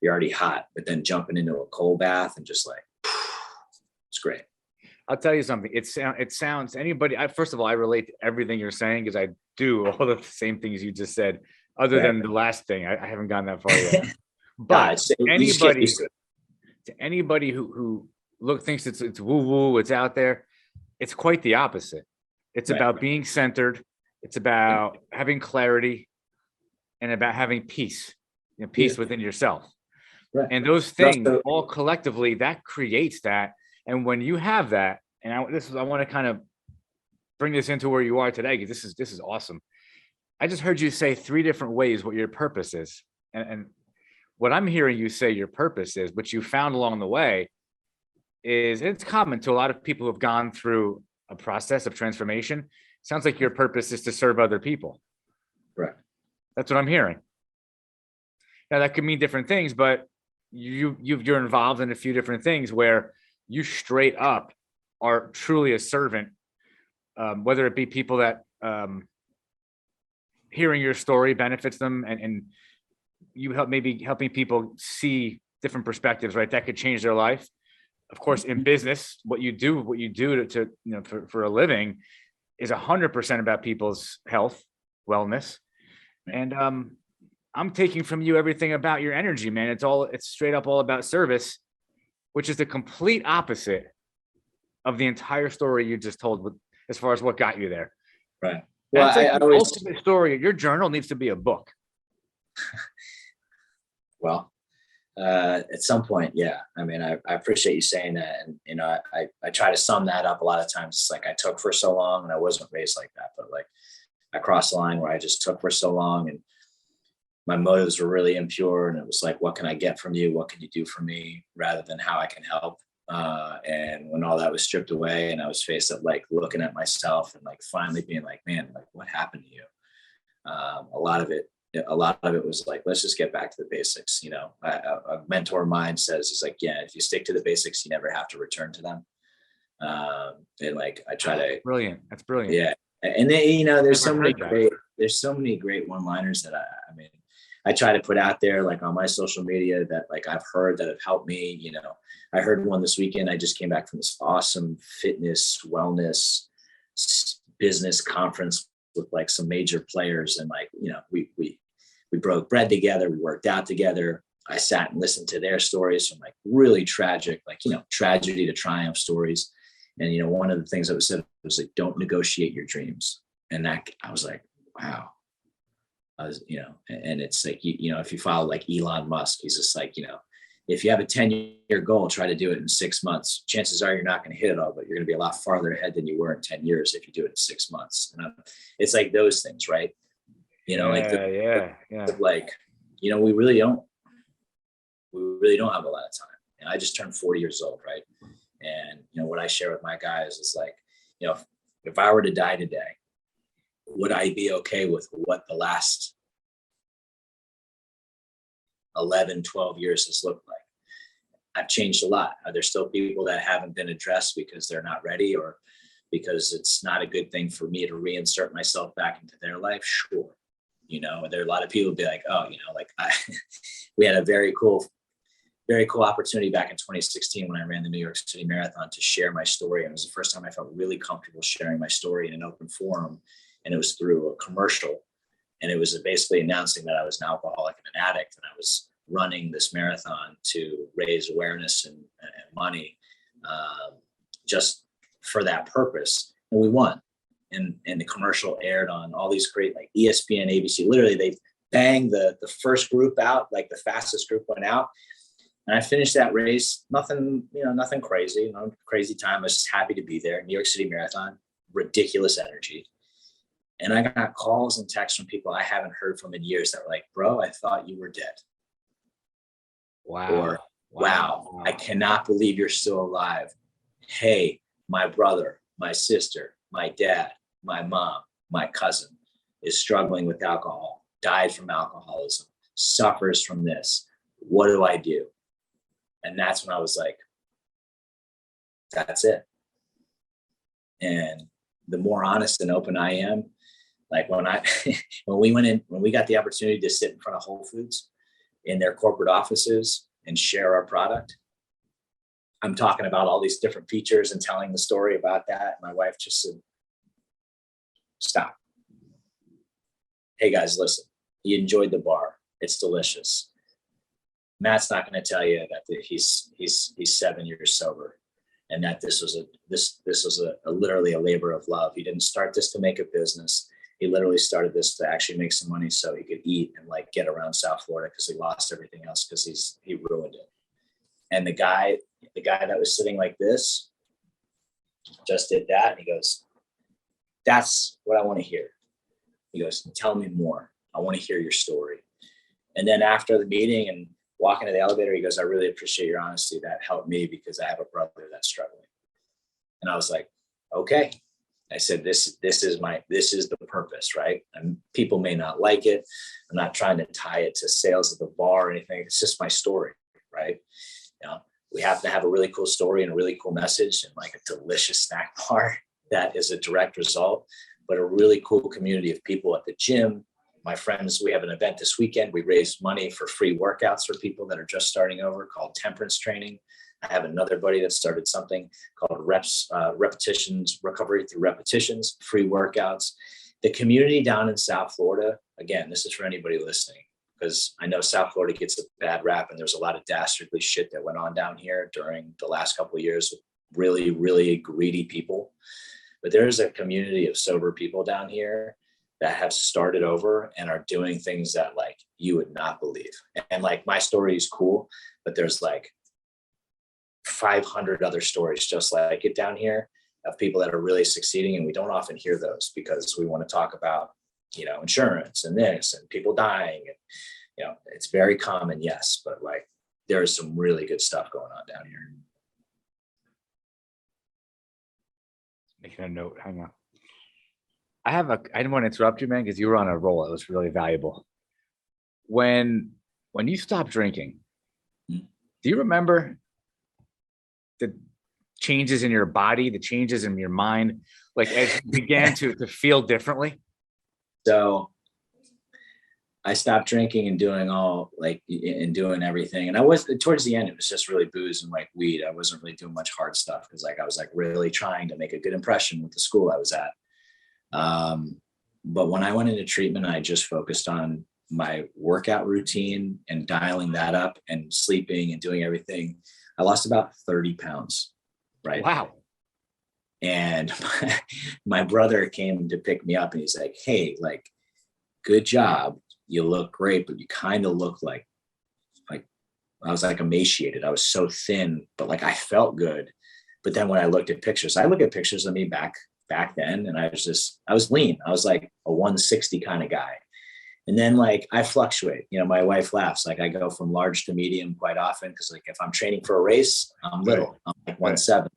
you're already hot, but then jumping into a cold bath and just like, it's great. I'll tell you something. It sounds anybody. First of all, I relate to everything you're saying because I do all the same things you just said, other than the last thing. I haven't gone that far yet. But anybody who thinks it's woo woo, it's out there, it's quite the opposite. It's about being centered. It's about having clarity, and about having peace. Peace within yourself. Right. And those things all collectively, that creates that. And when you have that, and I want to kind of bring this into where you are today, because this is awesome. I just heard you say 3 different ways what your purpose is. And what I'm hearing you say your purpose is, what you found along the way, is it's common to a lot of people who have gone through a process of transformation. Sounds like your purpose is to serve other people. Right. That's what I'm hearing. Now that could mean different things, but you're involved in a few different things where you straight up are truly a servant, whether it be people that hearing your story benefits them, and you helping people see different perspectives, right? That could change their life. Of course, in business, what you do to for a living is 100% about people's health, wellness. And I'm taking from you everything about your energy, man. It's straight up all about service, which is the complete opposite of the entire story you just told as far as what got you there. Right. Well, that's the ultimate story. Your journal needs to be a book. Well, at some point, yeah. I mean, I appreciate you saying that. And, I try to sum that up a lot of times. It's like I took for so long, and I wasn't raised like that, but like I crossed the line where I just took for so long, and my motives were really impure. And it was like, what can I get from you? What can you do for me, rather than how I can help? And when all that was stripped away, and I was faced with like looking at myself and like finally being like, man, like what happened to you? A lot of it was like, let's just get back to the basics. A mentor of mine says, he's like, yeah, if you stick to the basics, you never have to return to them. And like, I try to. Brilliant. That's brilliant. Yeah. And then, there's so many great one-liners that I try to put out there, like on my social media, that like I've heard that have helped me. I heard one this weekend. I just came back from this awesome fitness, wellness, business conference with like some major players. And like, we broke bread together. We worked out together. I sat and listened to their stories from like really tragic, like, tragedy to triumph stories. And, one of the things that was said was like, don't negotiate your dreams. And that I was like, wow. And it's like, if you follow like Elon Musk, he's just like, if you have a 10-year goal, try to do it in 6 months. Chances are you're not going to hit it all, but you're going to be a lot farther ahead than you were in 10 years if you do it in 6 months. And it's like those things, right? We really don't have a lot of time. And I just turned 40 years old, right? And, what I share with my guys is like, if I were to die today, would I be okay with what the last 11, 12 years has looked like? I've changed a lot. Are there still people that haven't been addressed because they're not ready, or, because it's not a good thing for me to reinsert myself back into their life. Sure. You know, there are a lot of people who be like, oh, you know, like we had a very cool opportunity back in 2016 when I ran the New York City Marathon to share my story. And it was the first time I felt really comfortable sharing my story in an open forum. And it was through a commercial. And it was basically announcing that I was an alcoholic and an addict. And I was running this marathon to raise awareness and money just for that purpose. And we won. And the commercial aired on all these great, like ESPN, ABC. Literally, they banged the first group out, like the fastest group went out. And I finished that race, nothing crazy, crazy time. I was just happy to be there. New York City Marathon, ridiculous energy. And I got calls and texts from people I haven't heard from in years that were like, bro, I thought you were dead. Wow. Or, wow, I cannot believe you're still alive. Hey, my brother, my sister, my dad, my mom, my cousin is struggling with alcohol, died from alcoholism, suffers from this. What do I do? And that's when I was like, that's it. And the more honest and open I am, like when we got the opportunity to sit in front of Whole Foods in their corporate offices and share our product, I'm talking about all these different features and telling the story about that. My wife just said, stop. Hey guys, listen, you enjoyed the bar. It's delicious. Matt's not going to tell you that he's 7 years sober, and that this was literally a labor of love. He didn't start this to make a business. He literally started this to actually make some money so he could eat and like get around South Florida, because he lost everything else because he ruined it. And the guy that was sitting like this just did that. And he goes, that's what I want to hear. He goes, tell me more. I want to hear your story. And then after the meeting and walking to the elevator, he goes, I really appreciate your honesty. That helped me because I have a brother that's struggling. And I was like, okay. I said, this is the purpose, right? And people may not like it. I'm not trying to tie it to sales at the bar or anything. It's just my story, right? You know, we have to have a really cool story and a really cool message and like a delicious snack bar that is a direct result, but a really cool community of people at the gym. My friends, we have an event this weekend. We raise money for free workouts for people that are just starting over called temperance training. I have another buddy that started something called Repetitions, Recovery Through Repetitions, free workouts. The community down in South Florida, again, this is for anybody listening, because I know South Florida gets a bad rap and there's a lot of dastardly shit that went on down here during the last couple of years with really, really greedy people. But there's a community of sober people down here that have started over and are doing things that like you would not believe. And like my story is cool, but there's like 500 other stories just like it down here of people that are really succeeding. And we don't often hear those because we want to talk about, you know, insurance and this and people dying. And, you know, it's very common, yes, but like there's some really good stuff going on down here. Making a note, hang on. I didn't want to interrupt you, man, because you were on a roll. It was really valuable. When you stopped drinking, do you remember the changes in your body, the changes in your mind, like as you began to feel differently? So I stopped drinking and doing doing everything. And I was towards the end, it was just really booze and like weed. I wasn't really doing much hard stuff because like I was like really trying to make a good impression with the school I was at. But when I went into treatment, I just focused on my workout routine and dialing that up and sleeping and doing everything. I lost about 30 pounds. Right. Wow. And my brother came to pick me up and he's like, hey, like, good job. You look great, but you kind of look like I was like emaciated. I was so thin, but like I felt good. But then when I looked at pictures, I look at pictures of me back then, and I was lean. I was like a 160 kind of guy. And then like I fluctuate, you know, my wife laughs, like I go from large to medium quite often. Cause like if I'm training for a race, I'm little, I'm like 170.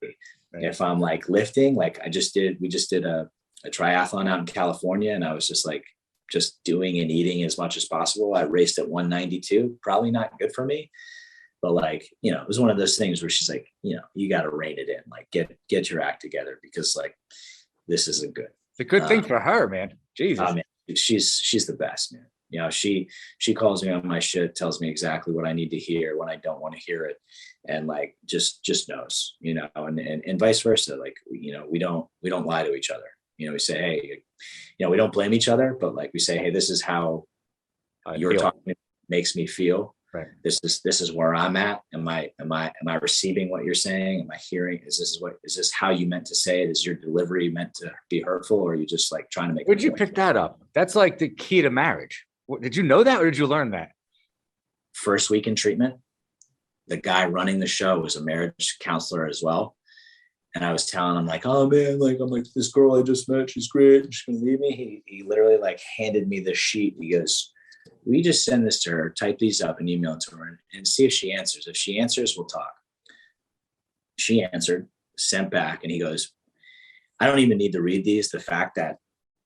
Right. If I'm like lifting, like we just did a triathlon out in California, and I was just doing and eating as much as possible. I raced at 192, probably not good for me, But like, you know, it was one of those things where she's like, you know, you got to rein it in, like get your act together, because like, this isn't good. It's a good thing for her, man. Jesus. Man, she's the best, man. You know, she calls me on my shit, tells me exactly what I need to hear when I don't want to hear it. And like, just knows, you know, and vice versa. Like, you know, we don't lie to each other. You know, we say, hey, you know, we don't blame each other, but like we say, hey, this is how you're talking makes me feel. Right. This is where I'm at. Am I receiving what you're saying? Am I hearing? Is this how you meant to say it? Is your delivery meant to be hurtful, or are you just like trying to make? Where'd you pick that up? That's like the key to marriage. Did you know that, or did you learn that? First week in treatment, the guy running the show was a marriage counselor as well. And I was telling him like, oh man, like I'm like, this girl I just met, she's great. She's gonna leave me. He literally like handed me the sheet. He goes, we just send this to her, type these up and email it to her and see if she answers. If she answers, we'll talk. She answered, sent back, and he goes, I don't even need to read these. The fact that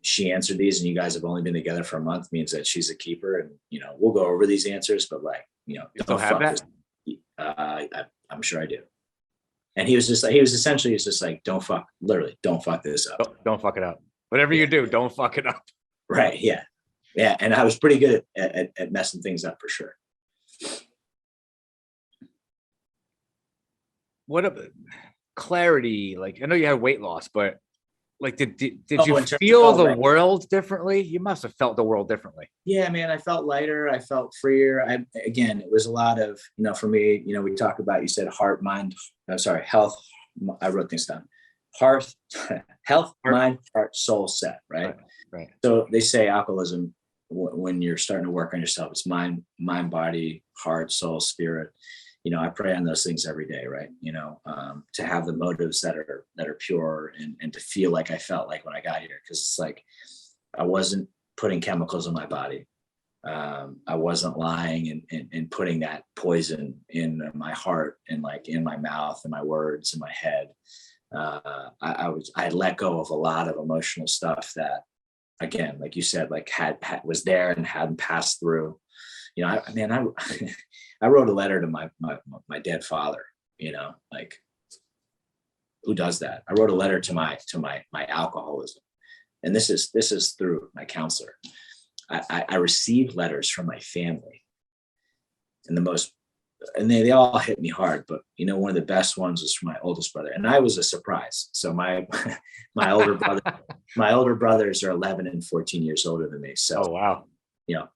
she answered these and you guys have only been together for a month means that she's a keeper. And, you know, we'll go over these answers, but like, you know, you don't have that? I'm sure I do. And he was just like, don't fuck this up. Don't fuck it up. Whatever you do, don't fuck it up. Right. Yeah. Yeah. And I was pretty good at messing things up for sure. What about clarity? Like, I know you had weight loss, but like, did you feel the world differently? You must have felt the world differently. Yeah, man, I felt lighter. I felt freer. Again, it was a lot of, you know, for me, you know, we talk about, you said health. I wrote things down. Health, mind, heart, soul, set, right? Right. So they say alcoholism, when you're starting to work on yourself, it's mind, body, heart, soul, spirit. You know, I pray on those things every day, right? You know, to have the motives that are pure and to feel like I felt like when I got here, because it's like I wasn't putting chemicals in my body. I wasn't lying and putting that poison in my heart and like in my mouth and my words in my head. I let go of a lot of emotional stuff that, again, like you said, like was there and hadn't passed through. You know, I wrote a letter to my dead father, you know, like who does that? I wrote a letter to my alcoholism. And this is through my counselor. I received letters from my family, and they all hit me hard, but you know, one of the best ones was from my oldest brother. And I was a surprise. So my older brothers are 11 and 14 years older than me. So, oh, wow. You know,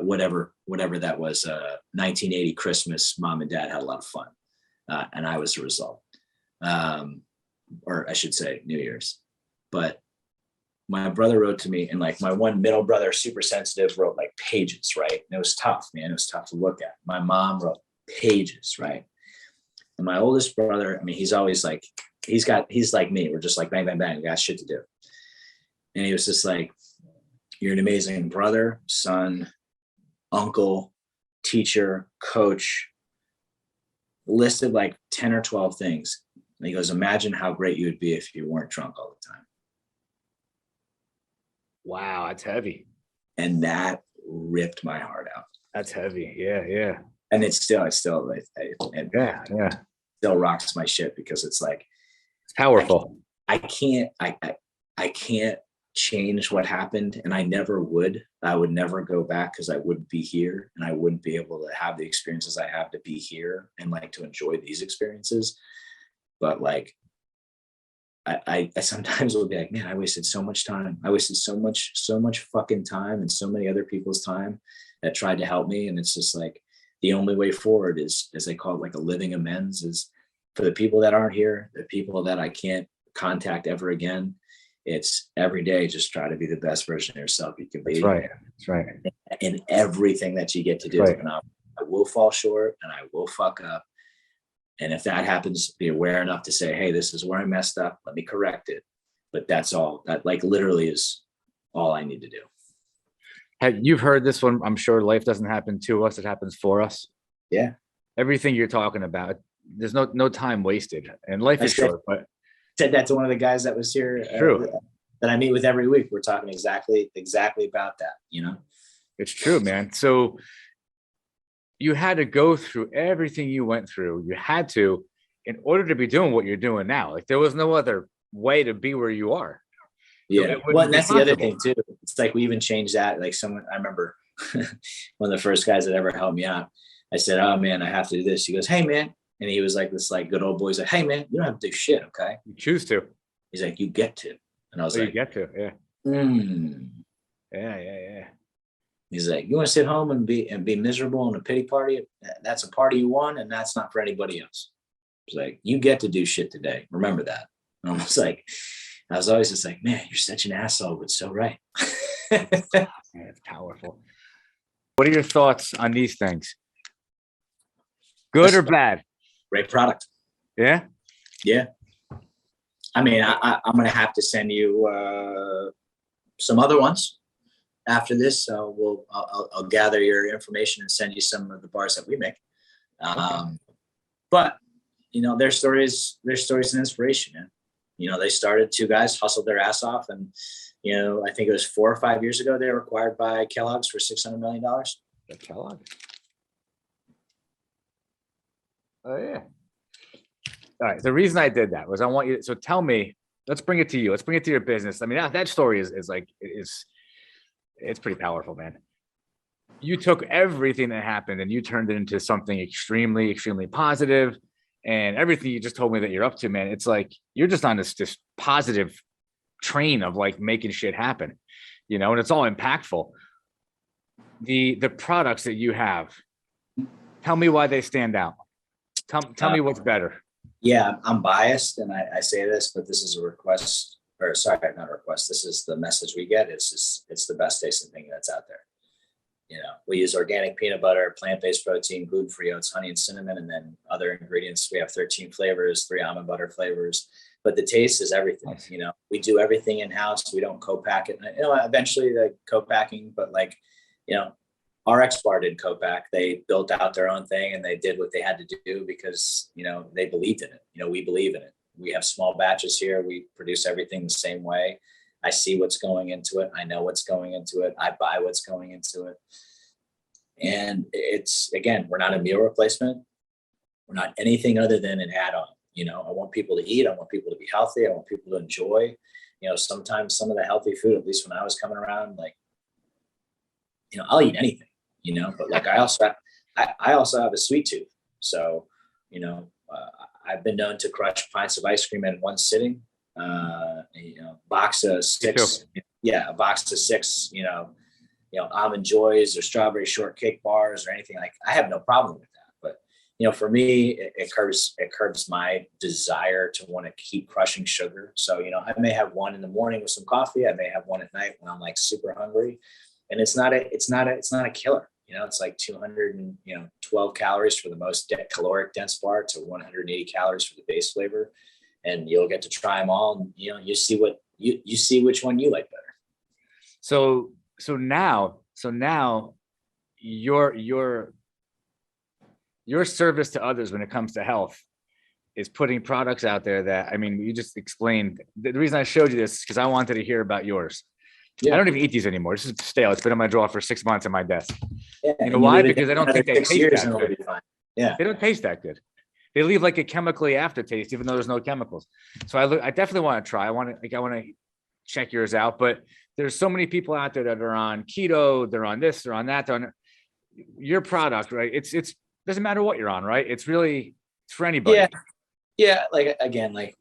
whatever that was, 1980 Christmas, mom and dad had a lot of fun. And I was the result. Or I should say New Year's. But my brother wrote to me, and like my one middle brother, super sensitive, wrote like pages, right? And it was tough, man. It was tough to look at. My mom wrote pages, right? And my oldest brother, I mean, he's always like, he's like me. We're just like bang, bang, bang, we got shit to do. And he was just like, you're an amazing brother, son, uncle, teacher, coach, listed like 10 or 12 things. And he goes, imagine how great you would be if you weren't drunk all the time. Wow, that's heavy. And that ripped my heart out. That's heavy. Yeah. And it still still rocks my shit, because it's like, it's powerful. I can't change what happened, and I never would. I would never go back, because I wouldn't be here, and I wouldn't be able to have the experiences I have to be here and like to enjoy these experiences. But like, I sometimes will be like, man, I wasted so much time. I wasted so much fucking time, and so many other people's time that tried to help me. And it's just like, the only way forward is, as they call it, like a living amends, is for the people that aren't here, the people that I can't contact ever again. It's every day, just try to be the best version of yourself you can be. That's right. In everything that you get to do. Right. And I will fall short, and I will fuck up. And if that happens, be aware enough to say, hey, this is where I messed up. Let me correct it. But that's all. That like literally is all I need to do. You've heard this one. I'm sure life doesn't happen to us. It happens for us. Yeah. Everything you're talking about, there's no time wasted. And life is short. But said that to one of the guys that was here. True. That I meet with every week. We're talking exactly about that, you know? It's true, man. So you had to go through everything you went through. You had to, in order to be doing what you're doing now. Like there was no other way to be where you are. Yeah. It Well, wouldn't and be that's the other possible. thing too. It's like we even changed that. Like someone, I remember one of the first guys that ever helped me out. I said, "Oh man, I have to do this." He goes, "Hey man," and he was like this like good old boy. He's like, "Hey man, you don't have to do shit, okay?" You choose to. He's like, "You get to," and I was Or you like, get to. Yeah. mm. Yeah. Yeah. Yeah. He's like, "You want to sit home and be miserable in a pity party? That's a party you won, and that's not for anybody else." It's like, "You get to do shit today. Remember that." And I was like, I was always just like, "Man, you're such an asshole, but so right." Man, it's powerful. What are your thoughts on these things? Good or bad? Great product. Yeah. Yeah. I mean, I'm going to have to send you some other ones after this. So I'll gather your information and send you some of the bars that we make. But you know, their stories and inspiration. Man. You know, they started, two guys hustled their ass off, and you know, I think it was 4 or 5 years ago they were acquired by Kellogg's for $600 million. Kellogg. Oh yeah. All right. The reason I did that was I want you. So tell me. Let's bring it to you. Let's bring it to your business. I mean, that story is like it's pretty powerful, man. You took everything that happened and you turned it into something extremely, extremely positive. And everything you just told me that you're up to, man, it's like you're just on this positive train of like making shit happen, you know, and it's all impactful. The products that you have, tell me why they stand out. Tell me what's better. Yeah, I'm biased, and I say this, but this is a request, or sorry, not a request. This is the message we get. It's the best tasting thing that's out there. You know, we use organic peanut butter, plant-based protein, gluten-free oats, honey, and cinnamon, and then other ingredients. We have 13 flavors, 3 almond butter flavors, but the taste is everything. Nice. You know, we do everything in-house. We don't co-pack it. You know, eventually the co-packing, but like, you know, our X-Bar did co-pack. They built out their own thing and they did what they had to do because, you know, they believed in it. You know, we believe in it. We have small batches here. We produce everything the same way. I see what's going into it. I know what's going into it. I buy what's going into it. And it's, again, we're not a meal replacement. We're not anything other than an add-on. You know, I want people to eat. I want people to be healthy. I want people to enjoy. You know, sometimes some of the healthy food, at least when I was coming around, like, you know, I'll eat anything, you know, but like I also have a sweet tooth. So, you know, I've been known to crush pints of ice cream in one sitting. You know, box of 6, a box of 6, you know, almond joys or strawberry shortcake bars or anything. Like, I have no problem with that. But, you know, for me, it curbs my desire to want to keep crushing sugar. So, you know, I may have one in the morning with some coffee. I may have one at night when I'm like super hungry, and it's not a killer. You know, it's like 212 calories for the most caloric dense bar to 180 calories for the base flavor. And you'll get to try them all. And, you know, you see which one you like better. So now your service to others when it comes to health is putting products out there that, I mean, you just explained. The reason I showed you this is because I wanted to hear about yours. Yeah. I don't even eat these anymore. This is stale. It's been in my drawer for 6 months on my desk. Yeah, you know why? Because I don't think they taste that good. Yeah, they don't taste that good. They leave like a chemically aftertaste, even though there's no chemicals. So I definitely want to try. I want to check yours out. But there's so many people out there that are on keto. They're on this. They're on that. They're on your product, right? It's doesn't matter what you're on, right? It's for anybody. Yeah. Like, again, like,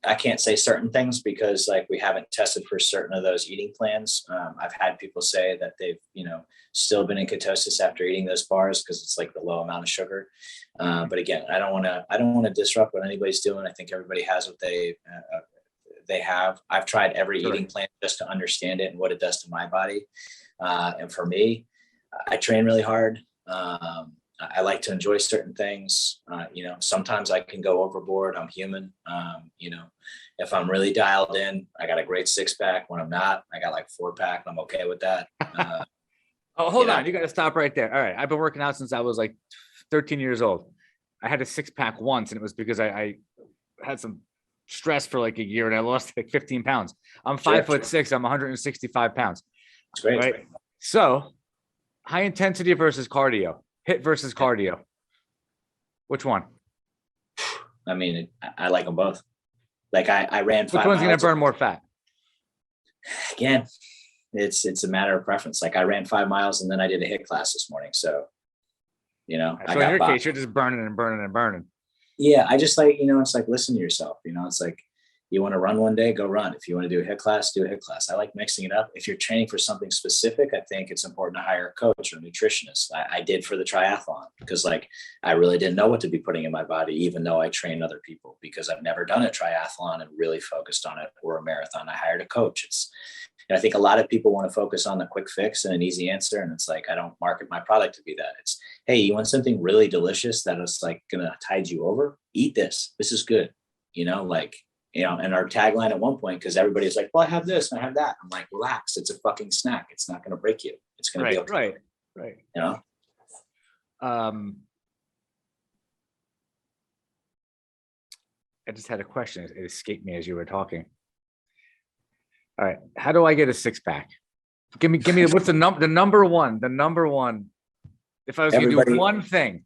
I can't say certain things because like we haven't tested for certain of those eating plans. I've had people say that they've, you know, still been in ketosis after eating those bars because it's like the low amount of sugar. But again, I don't want to disrupt what anybody's doing. I think everybody has what they have. I've tried every eating plan just to understand it and what it does to my body. And for me, I train really hard. I like to enjoy certain things. You know, sometimes I can go overboard. I'm human. You know, if I'm really dialed in, I got a great 6-pack. When I'm not, I got like 4-pack. I'm okay with that. Oh, hold on. You got to stop right there. All right. I've been working out since I was like 13 years old. I had a 6-pack once, and it was because I had some stress for like a year and I lost like 15 pounds. I'm 5'6". I'm 165 pounds. That's great. Right. So high intensity versus cardio. HIIT versus cardio. Which one? I mean, I like them both. Like I ran 5 Which one's going to miles. burn more fat? Again, it's a matter of preference. Like I ran 5 miles and then I did a HIIT class this morning. So, So in your case, you're just burning and burning and burning. Yeah, I just like, it's like, listen to yourself. It's like, you want to run one day, go run. If you want to do a HIIT class, do a HIIT class. I like mixing it up. If you're training for something specific, I think it's important to hire a coach or a nutritionist. I did for the triathlon because like I really didn't know what to be putting in my body, even though I train other people, because I've never done a triathlon and really focused on it, or a marathon. I hired a coach. And I think a lot of people want to focus on the quick fix and an easy answer. And it's like, I don't market my product to be that. It's, hey, you want something really delicious that is like going to tide you over? Eat this. This is good. And our tagline at one point, because everybody's like, well, I have this and I have that. I'm like, relax. It's a fucking snack. It's not going to break you. It's going to be okay. Right. I just had a question. It escaped me as you were talking. All right. How do I get a 6-pack? Give me, what's the number one? If I was going to do one thing.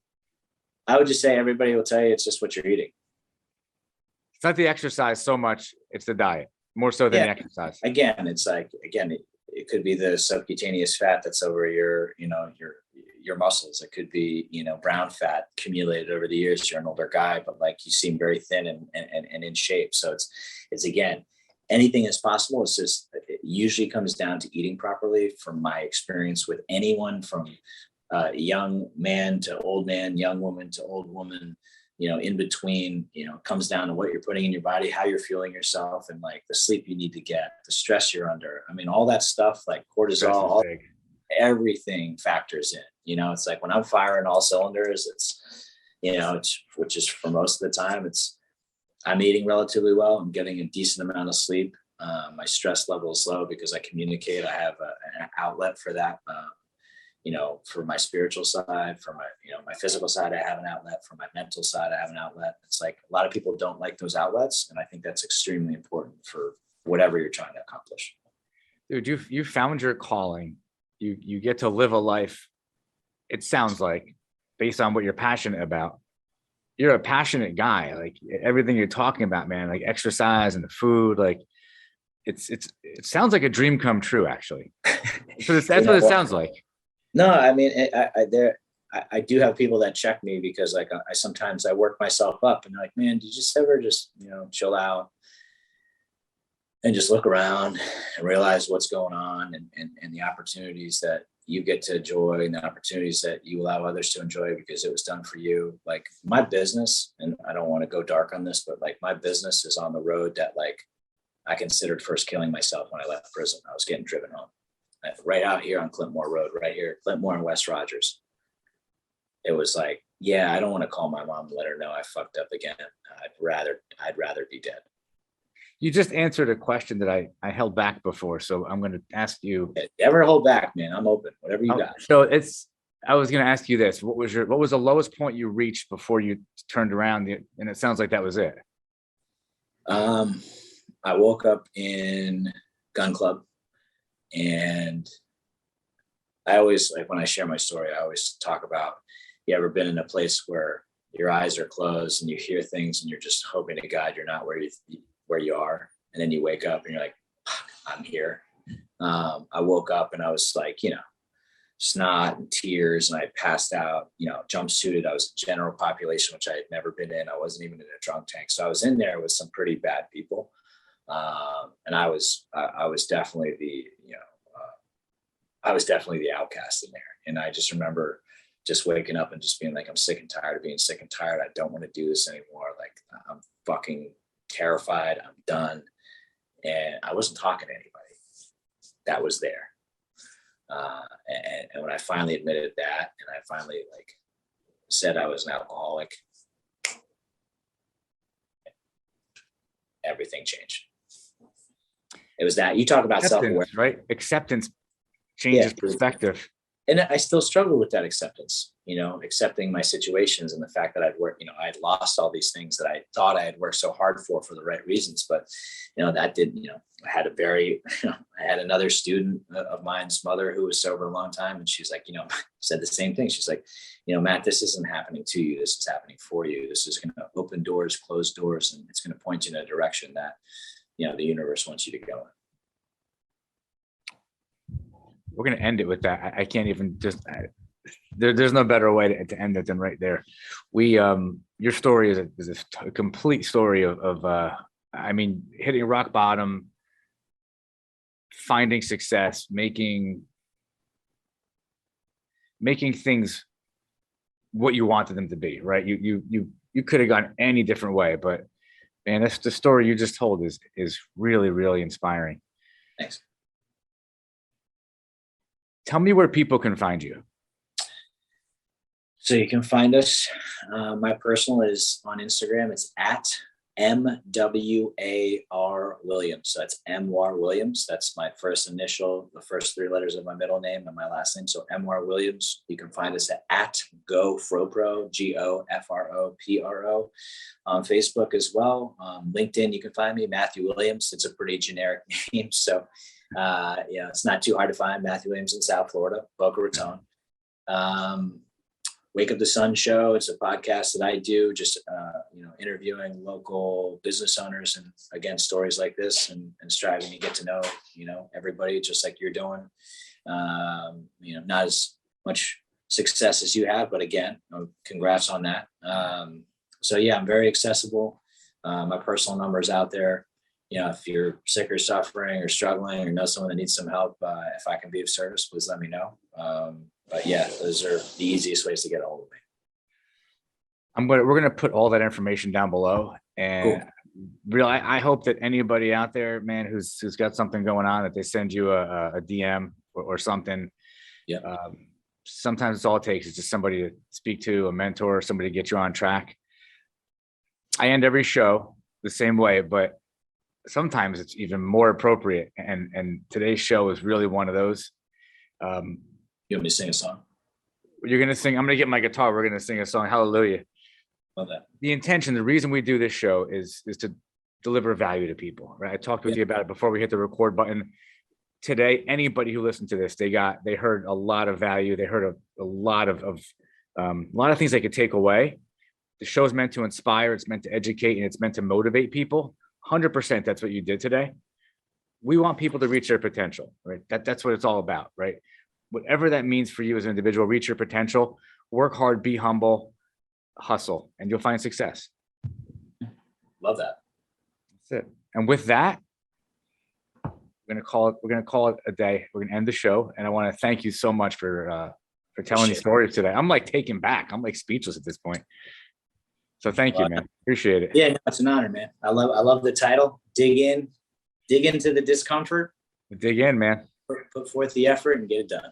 I would just say everybody will tell you it's just what you're eating. It's not the exercise so much, it's the diet, more so than the exercise. Again, it's like, it could be the subcutaneous fat that's over your muscles. It could be, brown fat accumulated over the years. You're an older guy, but like you seem very thin and in shape. So it's again, anything is possible. It's just, it usually comes down to eating properly. From my experience with anyone from young man to old man, young woman to old woman, in between, comes down to what you're putting in your body, how you're feeling yourself, and like the sleep you need to get, the stress you're under. I mean, all that stuff, like cortisol, everything factors in. It's like when I'm firing all cylinders, which is for most of the time, I'm eating relatively well. I'm getting a decent amount of sleep. My stress level is low because I communicate. I have an outlet for that. For my spiritual side, for my physical side, I have an outlet. For my mental side, I have an outlet. It's like a lot of people don't like those outlets. And I think that's extremely important for whatever you're trying to accomplish. Dude, you found your calling. You get to live a life. It sounds like, based on what you're passionate about. You're a passionate guy. Like everything you're talking about, man, like exercise and the food, like it sounds like a dream come true, actually. So that's what it sounds like. No, I mean, I do have people that check me because like I sometimes work myself up and they're like, man, do you just ever chill out and just look around and realize what's going on and the opportunities that you get to enjoy and the opportunities that you allow others to enjoy because it was done for you. Like my business, and I don't want to go dark on this, but like my business is on the road that like I considered first killing myself when I left prison. I was getting driven home. Right out here on Clintmore Road, right here, Clintmore and West Rogers. It was like, I don't want to call my mom and let her know I fucked up again. I'd rather be dead. You just answered a question that I held back before. So I'm going to ask you. Never hold back, man. I'm open, whatever you got. So I was going to ask you this. What was the lowest point you reached before you turned around? And it sounds like that was it. I woke up in gun club. And I always, like when I share my story, I always talk about, you ever been in a place where your eyes are closed and you hear things and you're just hoping to God you're not where you are. And then you wake up and you're like, I'm here. I woke up and I was like, snot and tears, and I passed out, jumpsuited. I was general population, which I had never been in. I wasn't even in a drunk tank. So I was in there with some pretty bad people. And I was definitely the outcast in there. And I just remember just waking up and just being like, I'm sick and tired of being sick and tired. I don't want to do this anymore. Like I'm fucking terrified. I'm done. And I wasn't talking to anybody that was there. And when I finally admitted that, and I finally like said I was an alcoholic, everything changed. It was that you talk about self-awareness, right? Acceptance changes perspective. and I still struggle with that acceptance, accepting my situations and the fact that I'd worked, I'd lost all these things that I thought I had worked so hard for the right reasons. But, that didn't, I had I had another student of mine's mother who was sober a long time. And she's like, said the same thing. She's like, Matt, this isn't happening to you. This is happening for you. This is going to open doors, close doors, and it's going to point you in a direction that, the universe wants you to go in. We're going to end it with that. I can't even there's no better way to end it than right there. Your story is a complete story of hitting rock bottom, finding success, making things what you wanted them to be, right? You could have gone any different way, but man, that's the story you just told is really, really inspiring. Thanks. Tell me where people can find you. So you can find us. My personal is on Instagram. It's at MWAR Williams. So that's MWAR Williams. That's my first initial, the first three letters of my middle name and my last name. So MWAR Williams. You can find us at Go Fropro, GOFROPRO, on Facebook as well. LinkedIn, you can find me, Matthew Williams. It's a pretty generic name. So it's not too hard to find. Matthew Williams in South Florida, Boca Raton. Wake Up the Sun Show. It's a podcast that I do, just interviewing local business owners, and again, stories like this, and striving to get to know everybody just like you're doing. Not as much success as you have, but again, congrats on that. I'm very accessible. My personal number is out there. If you're sick or suffering or struggling or know someone that needs some help, if I can be of service, please let me know. But yeah, those are the easiest ways to get a hold of me. We're gonna put all that information down below, and cool. I hope that anybody out there, man, who's got something going on, that they send you a DM or something. Yeah. Sometimes it's all it takes is just somebody to speak to, a mentor, somebody to get you on track. I end every show the same way, but sometimes it's even more appropriate. And today's show is really one of those. You want me to sing a song? You're going to sing. I'm going to get my guitar. We're going to sing a song. Hallelujah. Love that. The intention, the reason we do this show is to deliver value to people, right? I talked with you about it before we hit the record button. Today, anybody who listened to this, they heard a lot of value. They heard a lot of things they could take away. The show's meant to inspire. It's meant to educate, and it's meant to motivate people. 100%. That's what you did today. We want people to reach their potential, right? That's what it's all about, right? Whatever that means for you as an individual, reach your potential, work hard, be humble, hustle, and you'll find success. Love that. That's it. And with that, we're gonna call it a day. We're gonna end the show. And I want to thank you so much for telling these stories today. I'm like taken back. I'm like speechless at this point. So thank you, man. Appreciate it. Yeah, no, it's an honor, man. I love the title. Dig into the discomfort. Dig in, man. Put forth the effort and get it done.